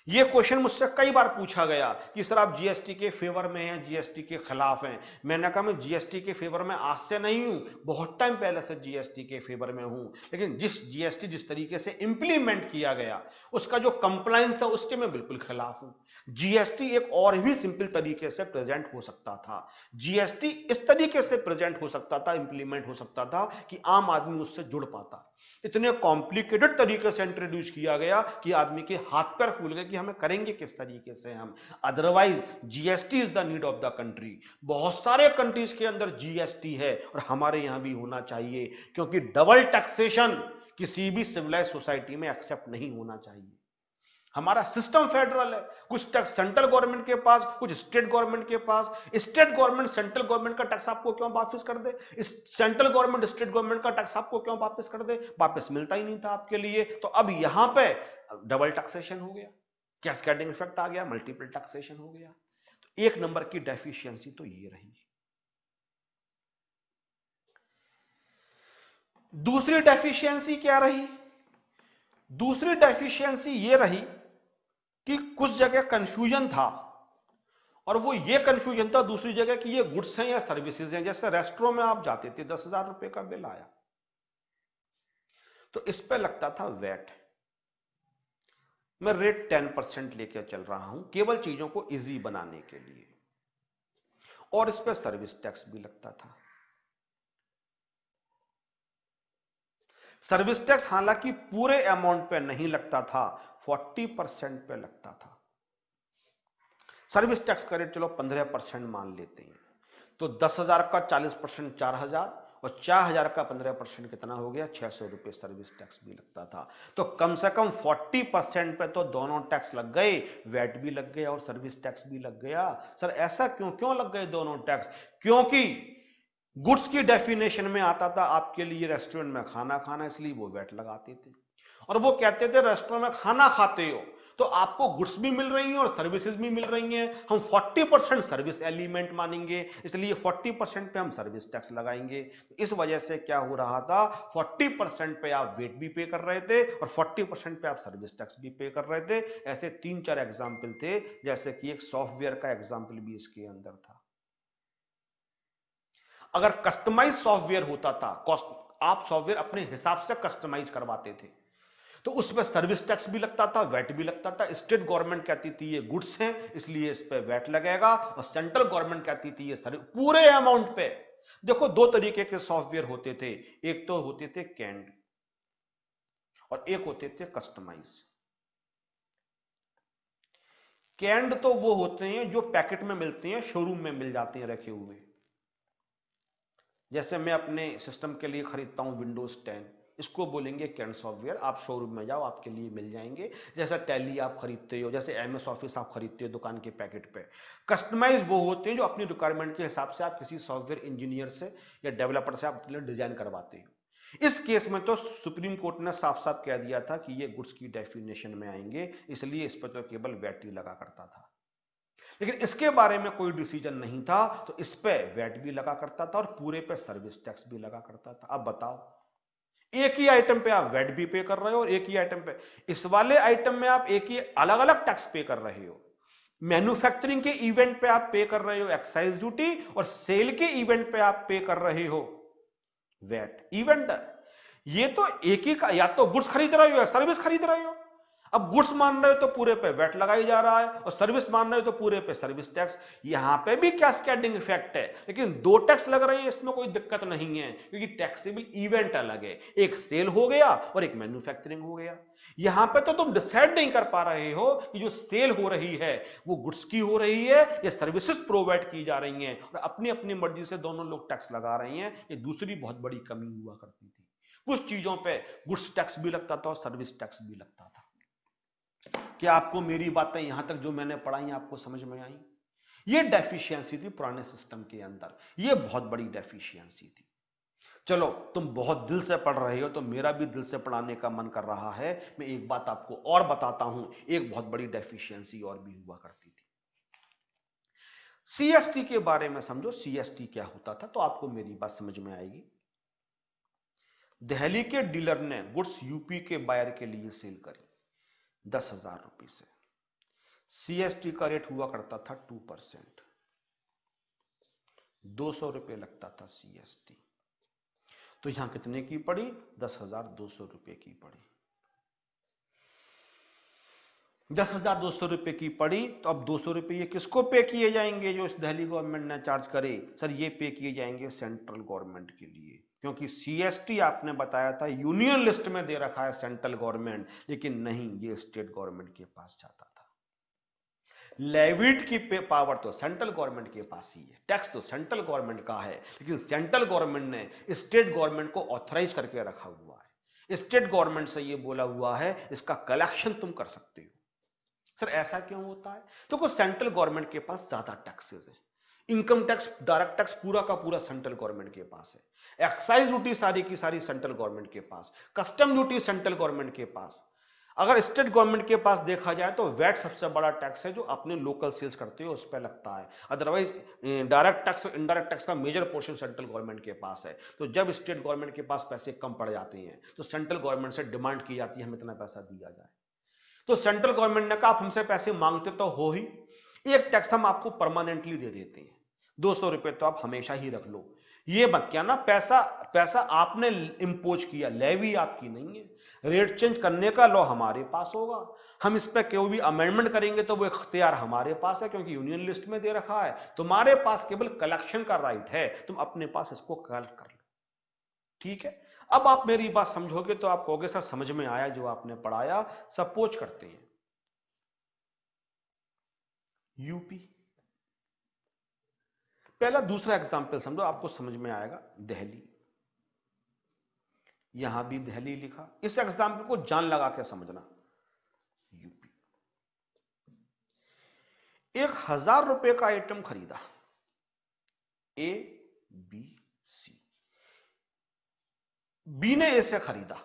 ये क्वेश्चन मुझसे कई बार पूछा गया कि सर आप जीएसटी के फेवर में हैं, जीएसटी के खिलाफ हैं। मैंने कहा मैं जीएसटी के फेवर में आज से नहीं हूं, बहुत टाइम पहले से जीएसटी के फेवर में हूं, लेकिन जीएसटी जिस तरीके से इंप्लीमेंट किया गया, उसका जो कंप्लायंस था उसके मैं बिल्कुल खिलाफ हूं। जीएसटी एक और भी सिंपल तरीके से प्रेजेंट हो सकता था, जीएसटी इस तरीके से प्रेजेंट हो सकता था, इंप्लीमेंट हो सकता था कि आम आदमी उससे जुड़ पाता। इतने कॉम्प्लिकेटेड तरीके से इंट्रोड्यूस किया गया कि आदमी के हाथ पैर फूल गए कि हमें करेंगे किस तरीके से हम। Otherwise GST is the need of the country. बहुत सारे कंट्रीज के अंदर जीएसटी है और हमारे यहां भी होना चाहिए, क्योंकि डबल टैक्सेशन किसी भी सिविलाइज सोसाइटी में एक्सेप्ट नहीं होना चाहिए। हमारा सिस्टम फेडरल है, कुछ टैक्स सेंट्रल गवर्नमेंट के पास, कुछ स्टेट गवर्नमेंट के पास। स्टेट गवर्नमेंट सेंट्रल गवर्नमेंट का टैक्स आपको क्यों वापस कर दे, सेंट्रल गवर्नमेंट स्टेट गवर्नमेंट का टैक्स आपको क्यों वापस कर दे, वापस मिलता ही नहीं था आपके लिए। तो अब यहां पे डबल टैक्सेशन हो गया, कैस्केडिंग इफेक्ट आ गया, मल्टीपल टैक्सेशन हो गया। तो एक नंबर की डेफिशिएंसी तो ये रही। दूसरी डेफिशिएंसी क्या रही, दूसरी डेफिशिएंसी ये रही कि कुछ जगह कंफ्यूजन था, और वो ये कंफ्यूजन था दूसरी जगह कि ये गुड्स हैं या सर्विसेज हैं। जैसे रेस्टोरेंट में आप जाते थे, 10,000 रुपए का बिल आया तो इस पे लगता था वैट। मैं रेट 10% लेकर चल रहा हूं केवल चीजों को इजी बनाने के लिए, और इस पे सर्विस टैक्स भी लगता था। सर्विस टैक्स हालांकि पूरे अमाउंट पे नहीं लगता था, 40% पे लगता था। सर्विस टैक्स का रेट चलो 15% मान लेते हैं, तो 10,000 का 40% 4,000, और 4,000 का 15% कितना हो गया, 600 रुपए सर्विस टैक्स भी लगता था। तो कम से कम 40% पे तो दोनों टैक्स लग गए, वैट भी लग गया और सर्विस टैक्स भी लग गया। सर ऐसा क्यों क्यों लग गए दोनों टैक्स, क्योंकि गुड्स की डेफिनेशन में आता था आपके लिए रेस्टोरेंट में खाना खाना, इसलिए वो वैट लगाते थे। और वो कहते थे रेस्टोरेंट में खाना खाते हो तो आपको गुड्स भी मिल रही हैं और सर्विसेज भी मिल रही हैं, हम 40% सर्विस एलिमेंट मानेंगे, इसलिए 40% पे हम सर्विस टैक्स लगाएंगे। तो इस वजह से क्या हो रहा था, 40% पे आप वेट भी पे कर रहे थे और 40% पे आप सर्विस टैक्स भी पे कर रहे थे। ऐसे 3-4 एग्जाम्पल थे, जैसे कि एक सॉफ्टवेयर का एग्जाम्पल भी इसके अंदर था। अगर कस्टमाइज सॉफ्टवेयर होता था, आप सॉफ्टवेयर अपने हिसाब से कस्टमाइज करवाते थे, तो उसमें सर्विस टैक्स भी लगता था, वैट भी लगता था। स्टेट गवर्नमेंट कहती थी ये गुड्स हैं इसलिए इस पे वैट लगेगा, और सेंट्रल गवर्नमेंट कहती थी ये पूरे अमाउंट पे। देखो दो तरीके के सॉफ्टवेयर होते थे, एक तो होते थे कैंड और एक होते थे कस्टमाइज। कैंड तो वो होते हैं जो पैकेट में मिलते हैं, शोरूम में मिल जाते हैं रखे हुए, जैसे मैं अपने सिस्टम के लिए खरीदता हूं विंडोज 10, इसको बोलेंगे कैन सॉफ्टवेयर, आप शोरूम में जाओ आपके लिए मिल जाएंगे। जैसा टैली आप खरीदते हो, जैसे एमएस ऑफिस आप खरीदते हो दुकान के पैकेट पे, कस्टमाइज वो होते हैं जो अपनी रिक्वायरमेंट के हिसाब से आप किसी सॉफ्टवेयर इंजीनियर से या डेवलपर से आप अपने लिए डिजाइन करवाते हो। इस केस में तो सुप्रीम कोर्ट ने साफ साफ कह दिया था कि ये गुड्स की डेफिनेशन में आएंगे, इसलिए इस पर तो केवल वैट ही लगा करता था। लेकिन इसके बारे में कोई डिसीजन नहीं था, तो इस पे वैट भी लगा करता था और पूरे पे सर्विस टैक्स भी लगा करता था। अब बताओ, एक ही आइटम पे आप वैट भी पे कर रहे हो और एक ही आइटम पे, इस वाले आइटम में आप एक ही अलग अलग टैक्स पे कर रहे हो। मैन्युफैक्चरिंग के इवेंट पे आप पे कर रहे हो एक्साइज ड्यूटी, और सेल के इवेंट पे आप पे कर रहे हो वैट। इवेंट ये तो एक ही का, या तो गुड्स खरीद रहे हो या सर्विस खरीद रहे हो। अब गुड्स मान रहे हो तो पूरे पे वैट लगाई जा रहा है, और सर्विस मान रहे हो तो पूरे पे सर्विस टैक्स। यहां पे भी कैस्केडिंग इफेक्ट है, लेकिन दो टैक्स लग रहे हैं, इसमें कोई दिक्कत नहीं है, क्योंकि टैक्सेबल इवेंट अलग है, एक सेल हो गया और एक मैन्युफैक्चरिंग हो गया। यहां पे तो तुम डिसाइड नहीं कर पा रहे हो कि जो सेल हो रही है वो गुड्स की हो रही है या सर्विसेज प्रोवाइड की जा रही हैं, और अपनी अपनी मर्जी से दोनों लोग टैक्स लगा रहे हैं। ये दूसरी बहुत बड़ी कमी हुआ करती थी। कुछ चीजों पे गुड्स टैक्स भी लगता था और सर्विस टैक्स भी लगता था। क्या आपको मेरी बातें यहां तक जो मैंने पढ़ाई आपको समझ में आई? ये डेफिशिएंसी थी पुराने सिस्टम के अंदर, ये बहुत बड़ी डेफिशिएंसी थी। चलो, तुम बहुत दिल से पढ़ रहे हो तो मेरा भी दिल से पढ़ाने का मन कर रहा है। मैं एक बात आपको और बताता हूं, एक बहुत बड़ी डेफिशिएंसी और भी हुआ करती थी। सीएसटी के बारे में समझो, सीएसटी क्या होता था तो आपको मेरी बात समझ में आएगी। दिल्ली के डीलर ने गुड्स यूपी के बायर के लिए सेल करी 10,000 रुपए से। सीएसटी का रेट हुआ करता था 2%, 200 रुपए लगता था सीएसटी। तो यहां कितने की पड़ी? 10,200 रुपए की पड़ी। 10,200 रुपए की पड़ी, तो अब 200 रुपए ये किसको पे किए जाएंगे? जो इस दिल्ली गवर्नमेंट ने चार्ज करे, सर ये पे किए जाएंगे सेंट्रल गवर्नमेंट के लिए, क्योंकि सीएसटी आपने बताया था यूनियन लिस्ट में दे रखा है सेंट्रल गवर्नमेंट, लेकिन नहीं, ये स्टेट गवर्नमेंट के पास जाता था। लेविट की पावर तो सेंट्रल गवर्नमेंट के पास ही है, टैक्स तो सेंट्रल गवर्नमेंट का है, लेकिन सेंट्रल गवर्नमेंट ने स्टेट गवर्नमेंट को ऑथराइज करके रखा हुआ है। स्टेट गवर्नमेंट से ये बोला हुआ है इसका कलेक्शन तुम कर सकते हो। सर ऐसा क्यों होता है? तो कुछ सेंट्रल गवर्नमेंट के पास ज्यादा टैक्सेस है। इनकम टैक्स, डायरेक्ट टैक्स पूरा का पूरा सेंट्रल गवर्नमेंट के पास है। एक्साइज ड्यूटी सारी की सारी सेंट्रल गवर्नमेंट के पास, कस्टम ड्यूटी सेंट्रल गवर्नमेंट के पास। अगर स्टेट गवर्नमेंट के पास देखा जाए तो वैट सबसे बड़ा टैक्स है जो अपने लोकल सेल्स करते हो उस पर लगता है। अदरवाइज डायरेक्ट टैक्स और इनडायरेक्ट टैक्स का मेजर पोर्शन सेंट्रल गवर्नमेंट के पास है। तो जब स्टेट गवर्नमेंट के पास पैसे कम पड़ जाते हैं तो सेंट्रल गवर्नमेंट से डिमांड की जाती है हमें इतना पैसा दिया जाए। तो सेंट्रल गवर्नमेंट ने कहा आप हमसे पैसे मांगते तो हो ही, एक टैक्स हम आपको परमानेंटली दे देते हैं, 200 रुपए तो आप हमेशा ही रख लो। ये मत क्या ना, पैसा पैसा आपने इंपोज किया, लेवी आपकी नहीं है। रेट चेंज करने का लॉ हमारे पास होगा, हम इस पर कोई भी अमेंडमेंट करेंगे तो वो इख्तियार हमारे पास है, क्योंकि यूनियन लिस्ट में दे रखा है। तुम्हारे पास केवल कलेक्शन का राइट है, तुम अपने पास इसको कलेक्ट कर लो। ठीक है, अब आप मेरी बात समझोगे तो आप कहोगे सर समझ में आया जो आपने पढ़ाया। सपोज करते हैं यूपी, पहला दूसरा एग्जांपल समझो, आपको समझ में आएगा। दिल्ली, यहां भी दिल्ली लिखा, इस एग्जांपल को जान लगा के समझना। यूपी, 1,000 रुपए का आइटम खरीदा, ए बी सी। बी ने ए से खरीदा,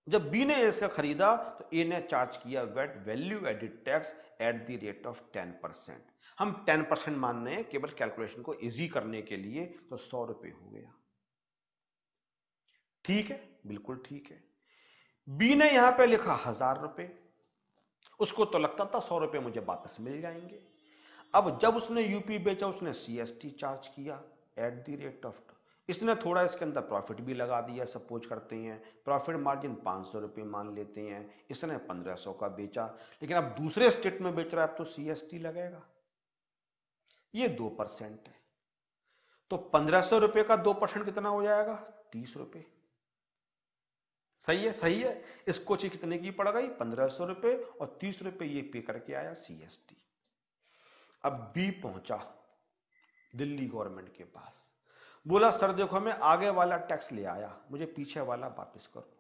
जब बी ने ए से खरीदा तो ए ने चार्ज किया VAT, value added tax at the rate of 10%। हम 10% मान रहे हैं केवल कैलकुलेशन को इजी करने के लिए, तो 100 रुपए हो गया। ठीक है, बिल्कुल ठीक है। बी ने यहां पे लिखा 1,000 रुपए, उसको तो लगता था 100 रुपए मुझे वापस मिल जाएंगे। अब जब उसने यूपी बेचा उसने सीएसटी चार्ज किया एट द रेट ऑफ, इसने थोड़ा इसके अंदर प्रॉफिट भी लगा दिया। सपोज करते हैं प्रॉफिट मार्जिन 500 रुपए मान लेते हैं, इसने 1500 का बेचा, लेकिन अब दूसरे स्टेट में बेच रहा है, अब तो सीएसटी लगेगा। ये 2% है, तो 1500 रुपए का 2% कितना हो जाएगा? 30 रुपए। सही है, सही है। इसको चीज कितने की पड़ गई? 1500 रुपए, और 30 रुपए ये पे करके आया सीएसटी। अब बी पहुंचा दिल्ली गवर्नमेंट के पास, बोला सर देखो मैं आगे वाला टैक्स ले आया, मुझे पीछे वाला वापस करो।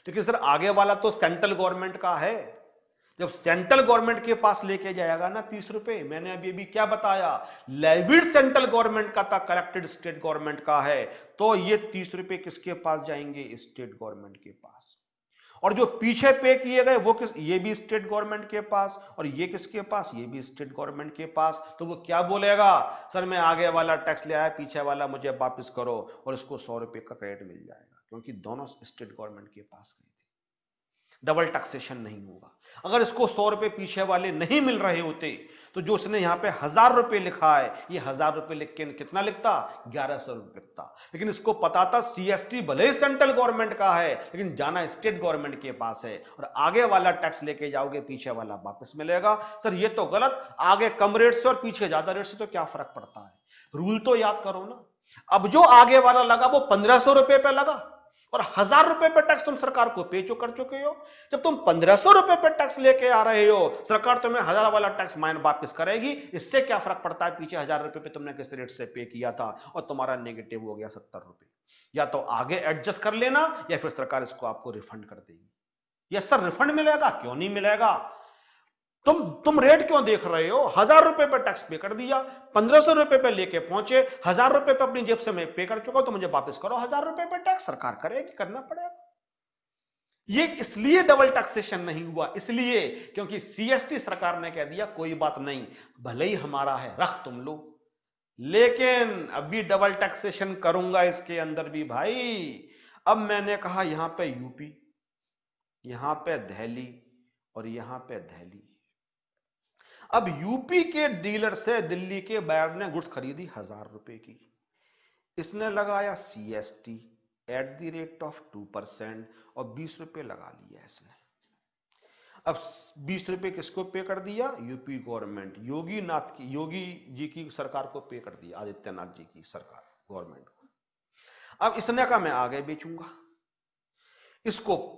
लेकिन सर आगे वाला तो सेंट्रल गवर्नमेंट का है, जब सेंट्रल गवर्नमेंट के पास लेके जाएगा ना 30 रुपए, मैंने अभी अभी क्या बताया, लेविड सेंट्रल गवर्नमेंट का था, कलेक्टेड स्टेट गवर्नमेंट का है, तो ये 30 रुपए किसके पास जाएंगे, स्टेट गवर्नमेंट के पास। और जो पीछे पे किए गए वो किस, ये भी स्टेट गवर्नमेंट के पास, और ये किसके पास, ये भी स्टेट गवर्नमेंट के पास। तो वो क्या बोलेगा, सर मैं आगे वाला टैक्स ले आया, पीछे वाला मुझे वापस करो, और इसको 100 रुपए का क्रेडिट मिल जाएगा, क्योंकि दोनों स्टेट गवर्नमेंट के पास गए थे। डबल टैक्सेशन नहीं होगा। अगर इसको 100 रुपए पीछे वाले नहीं मिल रहे होते, तो जो उसने यहां पे 1000 रुपए लिखा है, ये 1000 रुपए लिख के कितना लिखता, 1100 रुपए लिखता। लेकिन इसको पता था सीएसटी भले ही सेंट्रल गवर्नमेंट का है, लेकिन जाना स्टेट गवर्नमेंट के पास है, और आगे वाला टैक्स लेके जाओगे, पीछे वाला वापस मिलेगा। सर ये तो गलत, आगे कम रेट से और पीछे ज्यादा रेट से तो क्या फर्क पड़ता है, रूल तो याद करो ना। अब जो आगे वाला लगा वो 1500 रुपए पे लगा, और 1000 रुपए पे टैक्स तुम सरकार को पे कर चुके हो। जब तुम 1500 रुपए पे टैक्स लेके आ रहे हो, सरकार तुम्हें 1000 वाला टैक्स माइन वापस करेगी, इससे क्या फर्क पड़ता है पीछे 1000 रुपए पे तुमने किस रेट से पे किया था, और तुम्हारा नेगेटिव हो गया 70 रुपए। या तो आगे एडजस्ट कर लेना, या फिर सरकार इसको आपको रिफंड कर देगी। यस सर रिफंड मिलेगा, क्यों नहीं मिलेगा, तुम रेट क्यों देख रहे हो, 1000 रुपए पे टैक्स पे कर दिया, 1500 रुपए पे लेके पहुंचे, 1000 रुपए पे अपनी जेब से मैं पे कर चुका हूं, तो मुझे वापस करो 1000 रुपए पे टैक्स। सरकार करेगी, करना पड़ेगा। ये इसलिए डबल टैक्सेशन नहीं हुआ, इसलिए क्योंकि सीएसटी सरकार ने कह दिया कोई बात नहीं, भले ही हमारा है रख तुम लो, लेकिन अभी डबल टैक्सेशन करूंगा इसके अंदर भी भाई। अब मैंने कहा यहां पे यूपी, यहां पे दिल्ली, और यहां पे दिल्ली। अब यूपी के डीलर से दिल्ली के बायर ने गुड्स खरीदी 1000 रुपए की, इसने लगाया CST eight the rate of 2%, और 20 रुपए लगा लिया इसने। अब 20 रुपए किसको पे कर दिया, यूपी गवर्नमेंट, योगी नाथ की, योगी जी की सरकार को पे कर दिया, आदित्यनाथ जी की सरकार गवर्नमेंट को। अब इसने कहा मैं आगे बेचूंगा, इसको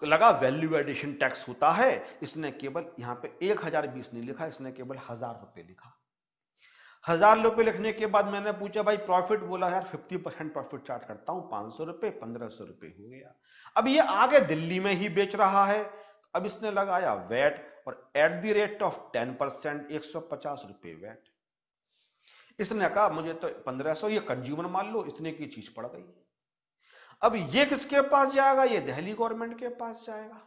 लगा वैल्यू एडिशन टैक्स होता है, इसने केवल यहां पे 1020 नहीं लिखा, इसने केवल 1000 रुपए लिखा। 1000 रुपए लिखने के बाद मैंने पूछा भाई प्रॉफिट, बोला यार 50% प्रॉफिट चार्ज करता हूं, 500 रुपए, 1500 रुपए हो गया। अब ये आगे दिल्ली में ही बेच रहा है, अब इसने लगाया वैट, और एट द रेट ऑफ 10%, 150 रुपए वैट। इसने कहा मुझे तो 1500, ये कंज्यूमर मान लो, इतने की चीज पड़ गई। अब ये किसके पास जाएगा, ये दिल्ली गवर्नमेंट के पास जाएगा।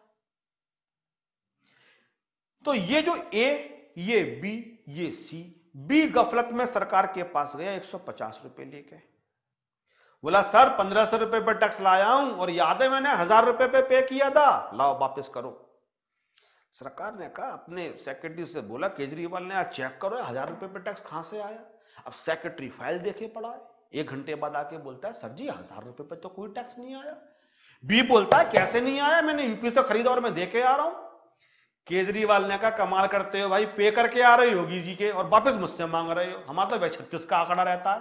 तो ये जो ए, ये बी, ये सी, बी गफलत में सरकार के पास गया 150 रुपए लेके, बोला सर 1500 रुपए पर टैक्स लाया हूं, और याद है मैंने 1000 रुपए पे किया था, लाओ वापस करो। सरकार ने कहा, अपने सेक्रेटरी से बोला, केजरीवाल ने आज चेक करो 1000 रुपए पे टैक्स कहां से आया। अब सेक्रेटरी फाइल देखे पड़ा है, 1 घंटे बाद आके बोलता है सर जी 1000 रुपए पे तो कोई टैक्स नहीं आया। बी बोलता है कैसे नहीं आया, मैंने यूपी से खरीदा और मैं देके आ रहा हूं। केजरीवाल ने कहा कमाल करते हो भाई, पे करके आ रहे हो योगी जी के और वापस मुझसे मांग रहे हो, हमारा तो वह 36 का आंकड़ा रहता है।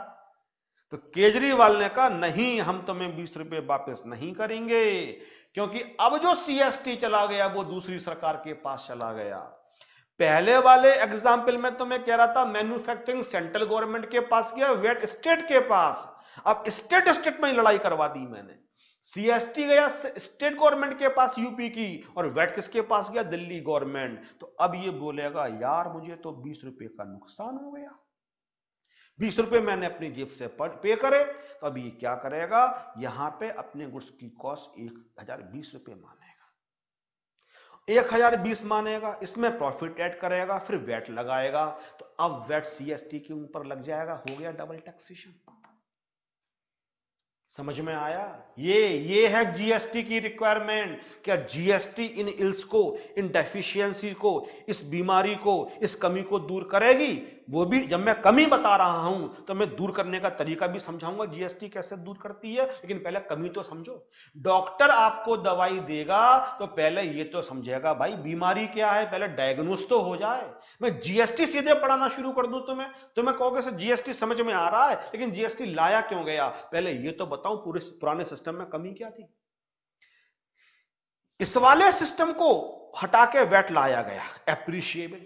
तो केजरीवाल ने कहा नहीं, हम तुम्हें 20 रुपए वापस नहीं करेंगे, क्योंकि अब जो सीएसटी चला गया वो दूसरी सरकार के पास चला गया। पहले वाले एग्जाम्पल में तो मैं कह रहा था मैन्युफैक्चरिंग सेंट्रल गवर्नमेंट के पास गया, वेट स्टेट के पास। अब स्टेट में लड़ाई करवा दी मैंने, सीएसटी गया स्टेट गवर्नमेंट के पास यूपी की, और वेट किसके पास गया, दिल्ली गवर्नमेंट। तो अब ये बोलेगा यार मुझे तो 20 रुपए का नुकसान हो गया, 20 रुपए मैंने अपनी जेब से पे करे। तो अब ये क्या करेगा, यहां पे अपने गुड्स की कॉस्ट 1020 रुपए मानेगा, 1020 मानेगा, इसमें प्रॉफिट ऐड करेगा, फिर वेट लगाएगा। तो अब वेट सीएसटी के ऊपर लग जाएगा, हो गया डबल टैक्सेशन। समझ में आया, ये है जीएसटी की रिक्वायरमेंट। क्या जीएसटी इन इल्स को, इन डेफिशिएंसी को, इस बीमारी को, इस कमी को दूर करेगी। वो भी जब मैं कमी बता रहा हूं तो मैं दूर करने का तरीका भी समझाऊंगा, जीएसटी कैसे दूर करती है, लेकिन पहले कमी तो समझो। डॉक्टर आपको दवाई देगा तो पहले ये तो समझेगा भाई बीमारी क्या है, पहले डायग्नोस तो हो जाए। मैं जीएसटी सीधे पढ़ाना शुरू कर दूं तुम्हें कहोगे सर जीएसटी समझ में आ रहा है, लेकिन जीएसटी लाया क्यों गया, पहले ये तो बताऊं पूरे पुराने सिस्टम में कमी क्या थी। इस वाले सिस्टम को हटा के वेट लाया गया एप्रिशिएबल,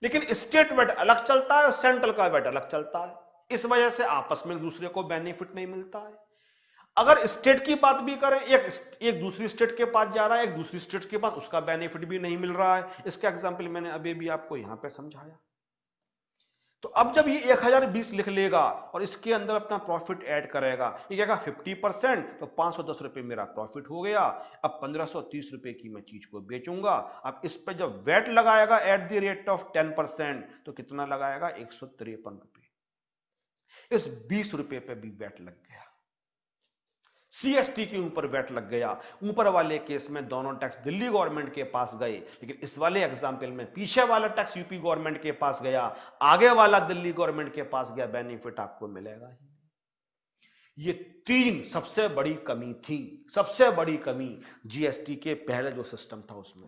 लेकिन स्टेट वेट अलग चलता है और सेंट्रल का वेट अलग चलता है। इस वजह से आपस में एक दूसरे को बेनिफिट नहीं मिलता है। अगर स्टेट की बात भी करें, एक दूसरी स्टेट के पास जा रहा है, एक दूसरी स्टेट के पास उसका बेनिफिट भी नहीं मिल रहा है। इसका एग्जांपल मैंने अभी भी आपको यहां पे समझाया। तो अब जब ये 1020 लिख लेगा और इसके अंदर अपना प्रॉफिट ऐड करेगा, ये कहेगा 50%, तो 510 रुपए मेरा प्रॉफिट हो गया। अब 1530 रुपए की मैं चीज को बेचूंगा। अब इस पे जब वैट लगाएगा एट द रेट ऑफ 10%, तो कितना लगाएगा? 153 रुपए। इस 20 रुपए पे भी वैट लग गया, सीएसटी के ऊपर वैट लग गया। ऊपर वाले केस में दोनों टैक्स दिल्ली गवर्नमेंट के पास गए, लेकिन इस वाले एग्जाम्पल में पीछे वाला टैक्स यूपी गवर्नमेंट के पास गया, आगे वाला दिल्ली गवर्नमेंट के पास गया। बेनिफिट आपको मिलेगा ही। ये तीन सबसे बड़ी कमी थी, सबसे बड़ी कमी जीएसटी के पहले जो सिस्टम था उसमें।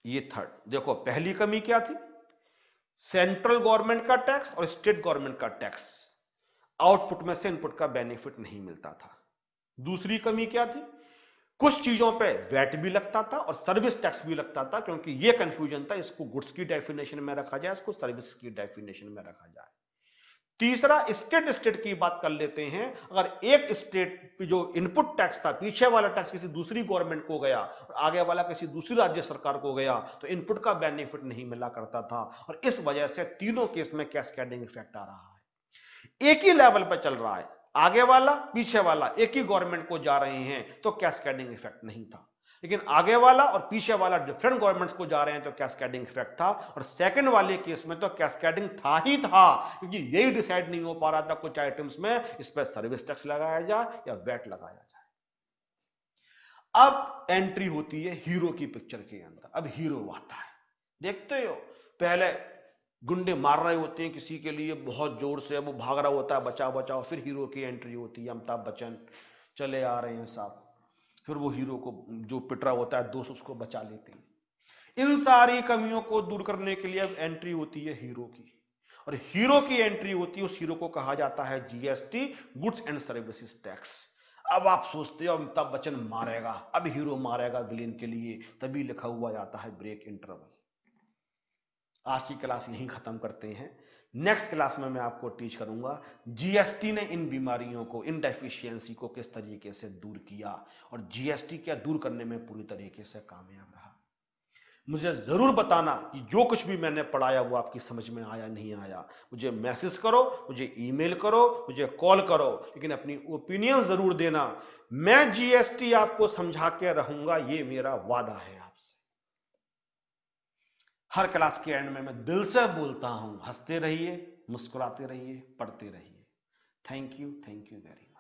ये थर्ड देखो, पहली कमी क्या थी? सेंट्रल गवर्नमेंट का टैक्स और स्टेट गवर्नमेंट का टैक्स, आउटपुट में से इनपुट का बेनिफिट नहीं मिलता था। दूसरी कमी क्या थी? कुछ चीजों पे वैट भी लगता था और सर्विस टैक्स भी लगता था, क्योंकि ये कंफ्यूजन था, इसको गुड्स की डेफिनेशन में रखा जाए, इसको सर्विस की डेफिनेशन में रखा जाए। तीसरा, स्टेट की बात कर लेते हैं। अगर एक स्टेट जो इनपुट टैक्स था, पीछे वाला टैक्स किसी दूसरी गवर्नमेंट को गया और आगे वाला किसी दूसरी राज्य सरकार को गया, तो इनपुट का बेनिफिट नहीं मिला करता था। और इस वजह से तीनों केस में कैस्केडिंग इफेक्ट आ रहा है। एक ही लेवल पर चल रहा है, आगे वाला पीछे वाला एक ही गवर्नमेंट को जा रहे हैं, तो कैस्केडिंग इफेक्ट नहीं था। लेकिन आगे वाला और पीछे वाला डिफरेंट गवर्नमेंट्स को जा रहे हैं, तो कैस्केडिंग इफेक्ट था। और सेकंड वाले केस में तो कैस्केडिंग था ही था, क्योंकि यही डिसाइड नहीं हो पा रहा था कुछ आइटम्स में इस पर सर्विस टैक्स लगाया जाए या वैट लगाया जाए। अब एंट्री होती है हीरो की पिक्चर के अंदर। अब हीरो आता है, देखते हो पहले गुंडे मार रहे होते हैं किसी के लिए बहुत जोर से, वो भाग रहा होता है बचाओ बचाओ, फिर हीरो की एंट्री होती है, अमिताभ बच्चन चले आ रहे हैं साहब, फिर वो हीरो को जो पिट रहा होता है दोस्त उसको बचा लेते हैं। इन सारी कमियों को दूर करने के लिए अब एंट्री होती है हीरो की, और हीरो की एंट्री होती है, उस हीरो को कहा जाता है GST, goods and services tax. अब आप सोचते हो अमिताभ बच्चन मारेगा, अब हीरो मारेगा विलेन के लिए, तभी लिखा हुआ जाता है ब्रेक इंटरवल। आज की क्लास यहीं खत्म करते हैं। नेक्स्ट क्लास में मैं आपको टीच करूंगा जीएसटी ने इन बीमारियों को, इन डेफिशिएंसी को किस तरीके से दूर किया, और जीएसटी क्या दूर करने में पूरी तरीके से कामयाब रहा। मुझे जरूर बताना कि जो कुछ भी मैंने पढ़ाया वो आपकी समझ में आया नहीं आया। मुझे मैसेज करो, मुझे ईमेल करो, मुझे कॉल करो, लेकिन अपनी ओपिनियन जरूर देना। मैं जीएसटी आपको समझा के रहूंगा, ये मेरा वादा है आपसे। हर क्लास के एंड में मैं दिल से बोलता हूं, हंसते रहिए, मुस्कुराते रहिए, पढ़ते रहिए। Thank you very much.